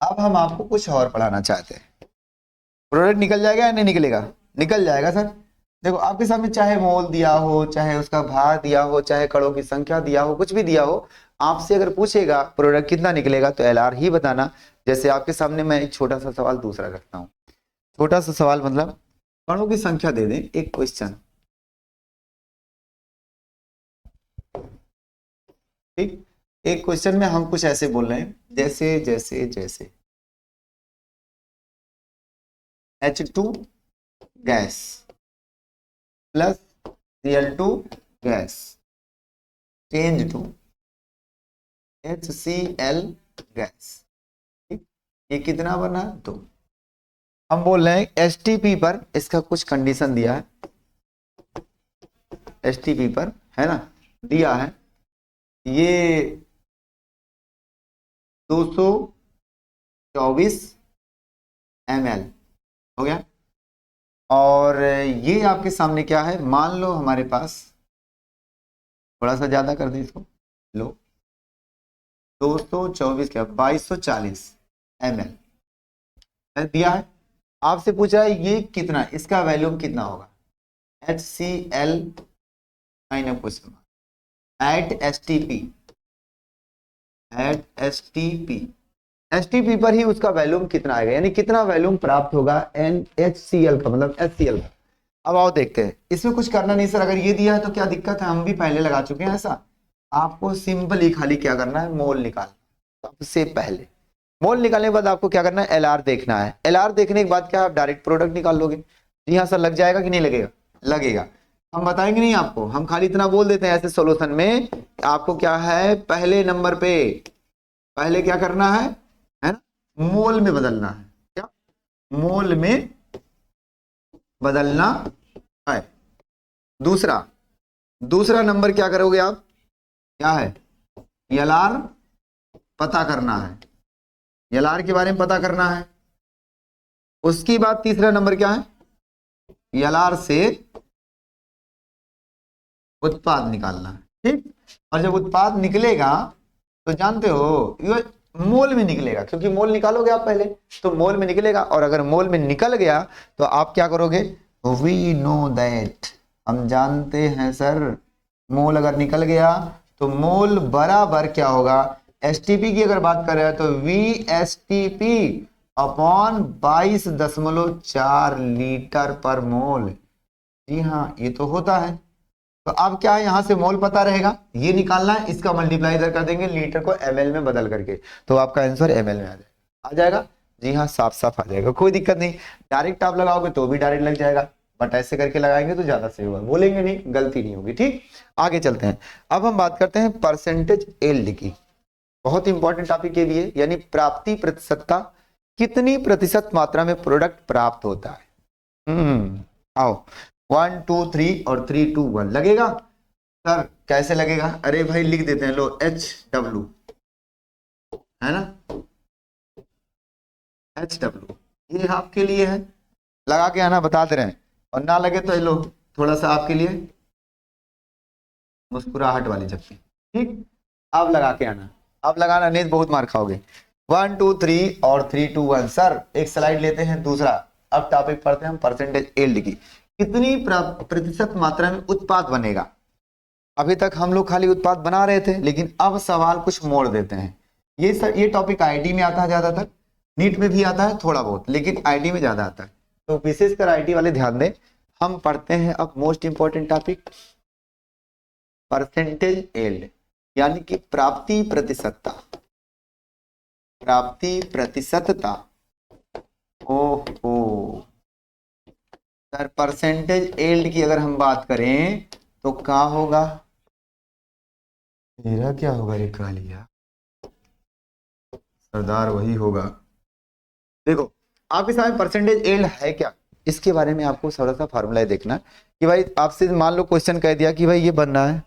अब हम आपको कुछ और पढ़ाना चाहते हैं। प्रोडक्ट निकल जाएगा या नहीं निकलेगा? निकल जाएगा सर। देखो आपके सामने चाहे मोल दिया हो, चाहे उसका भार दिया हो, चाहे कणों की संख्या दिया हो, कुछ भी दिया हो, आपसे अगर पूछेगा प्रोडक्ट कितना निकलेगा तो Lr ही बताना। जैसे आपके सामने मैं एक छोटा सा सवाल दूसरा रखता हूँ, छोटा सा सवाल मतलब कणों की संख्या दे दें, एक क्वेश्चन, ठीक। एक क्वेश्चन में हम कुछ ऐसे बोल रहे हैं, जैसे जैसे जैसे H2 gas plus Cl2 gas change to HCl gas, ठीक। ये कितना बना? 2। हम बोल रहे हैं STP पर इसका कुछ कंडीशन दिया है, STP पर है ना, दिया है ये 224 ml, हो गया। और ये आपके सामने क्या है, मान लो हमारे पास, थोड़ा सा ज्यादा कर दें इसको, लो 224 क्या 2240 ml दिया है। आपसे पूछा है ये कितना, इसका वैल्यूम कितना होगा? HCl क्वेश्चन एट STP पर ही उसका वैल्यूम कितना आएगा, यानी कितना वैल्यूम प्राप्त होगा NaHCl का, मतलब HCl का। अब आओ देखते हैं, इसमें कुछ करना नहीं सर, अगर ये दिया है तो क्या दिक्कत है, हम भी पहले लगा चुके हैं ऐसा। आपको सिंपल ही खाली क्या करना है, मोल निकालना। सबसे पहले मोल निकालने के बाद आपको क्या करना है, Lr देखना है। Lr देखने के बाद क्या आप डायरेक्ट प्रोडक्ट निकाल लोगे। जी हाँ सर, लग जाएगा कि नहीं लगेगा? लगेगा। हम बताएंगे नहीं आपको, हम खाली इतना बोल देते हैं ऐसे सॉल्यूशन में आपको क्या है, पहले नंबर पे पहले क्या करना है ना, मोल में बदलना है। क्या, मोल में बदलना है। दूसरा दूसरा नंबर क्या करोगे आप, क्या है, एलआर पता करना है, एलआर के बारे में पता करना है। उसकी बाद तीसरा नंबर क्या है, एलआर से उत्पाद निकालना है। ठीक, और जब उत्पाद निकलेगा तो जानते हो ये मोल में निकलेगा, क्योंकि मोल निकालोगे आप पहले, तो मोल में निकलेगा। और अगर मोल में निकल गया तो आप क्या करोगे, वी नो दैट, हम जानते हैं सर, मोल अगर निकल गया तो मोल बराबर क्या होगा, एसटीपी की अगर बात करें तो V S T P upon 22.4 litre पर मोल। जी हाँ, ये तो होता है। तो अब क्या है, यहां से मोल पता रहेगा, ये निकालना है, इसका मल्टीप्लाई इधर कर देंगे लीटर को एमएल में बदल करके, तो आपका आंसर एमएल में आ जाएगा। जी हाँ, साफ साफ आ जाएगा, कोई दिक्कत नहीं। डायरेक्ट आप लगाओगे तो भी डायरेक्ट लग जाएगा, बट ऐसे करके लगाएंगे तो ज्यादा सही होगा, बोलेंगे नहीं, गलती नहीं होगी। ठीक, आगे चलते हैं। अब हम बात करते हैं परसेंटेज यील्ड की, बहुत इंपॉर्टेंट टॉपिक ये भी है, यानी प्राप्ति प्रतिशतता, कितनी प्रतिशत मात्रा में प्रोडक्ट प्राप्त होता है। आओ, 1 2 3 और 3 2 1 लगेगा। सर कैसे लगेगा, अरे भाई लिख देते हैं, लो HW है ना, HW ये आपके लिए है, लगा के आना, बता दे रहे हैं। और ना लगे तो लो थोड़ा सा आपके लिए मुस्कुराहट वाली झपकी। ठीक, अब लगा के आना, अब लगाना नहीं तो बहुत मार खाओगे। 1 2 3 और 3 2 1। सर एक स्लाइड लेते हैं दूसरा, अब टॉपिक पढ़ते हैं हम परसेंटेज यील्ड की, कितनी प्रतिशत मात्रा में उत्पाद बनेगा। अभी तक हम लोग खाली उत्पाद बना रहे थे, लेकिन अब सवाल कुछ मोड़ देते हैं। ये टॉपिक आईटी में आता है ज्यादातर, नीट में भी आता है थोड़ा बहुत, लेकिन आईटी में ज्यादा आता है, तो विशेषकर आईटी वाले ध्यान दें। हम पढ़ते हैं अब most important topic, percentage yield, यानी कि प्राप्ति प्रतिशतता। प्राप्ति प्रतिशतता, ओहो सर, परसेंटेज यील्ड की अगर हम बात करें तो क्या होगा, मेरा क्या होगा रे कालिया, सरदार वही होगा। देखो आपके सामने परसेंटेज यील्ड है क्या, इसके बारे में आपको थोड़ा सा फार्मूला देखना कि भाई आपसे मान लो क्वेश्चन कह दिया कि भाई ये बनना है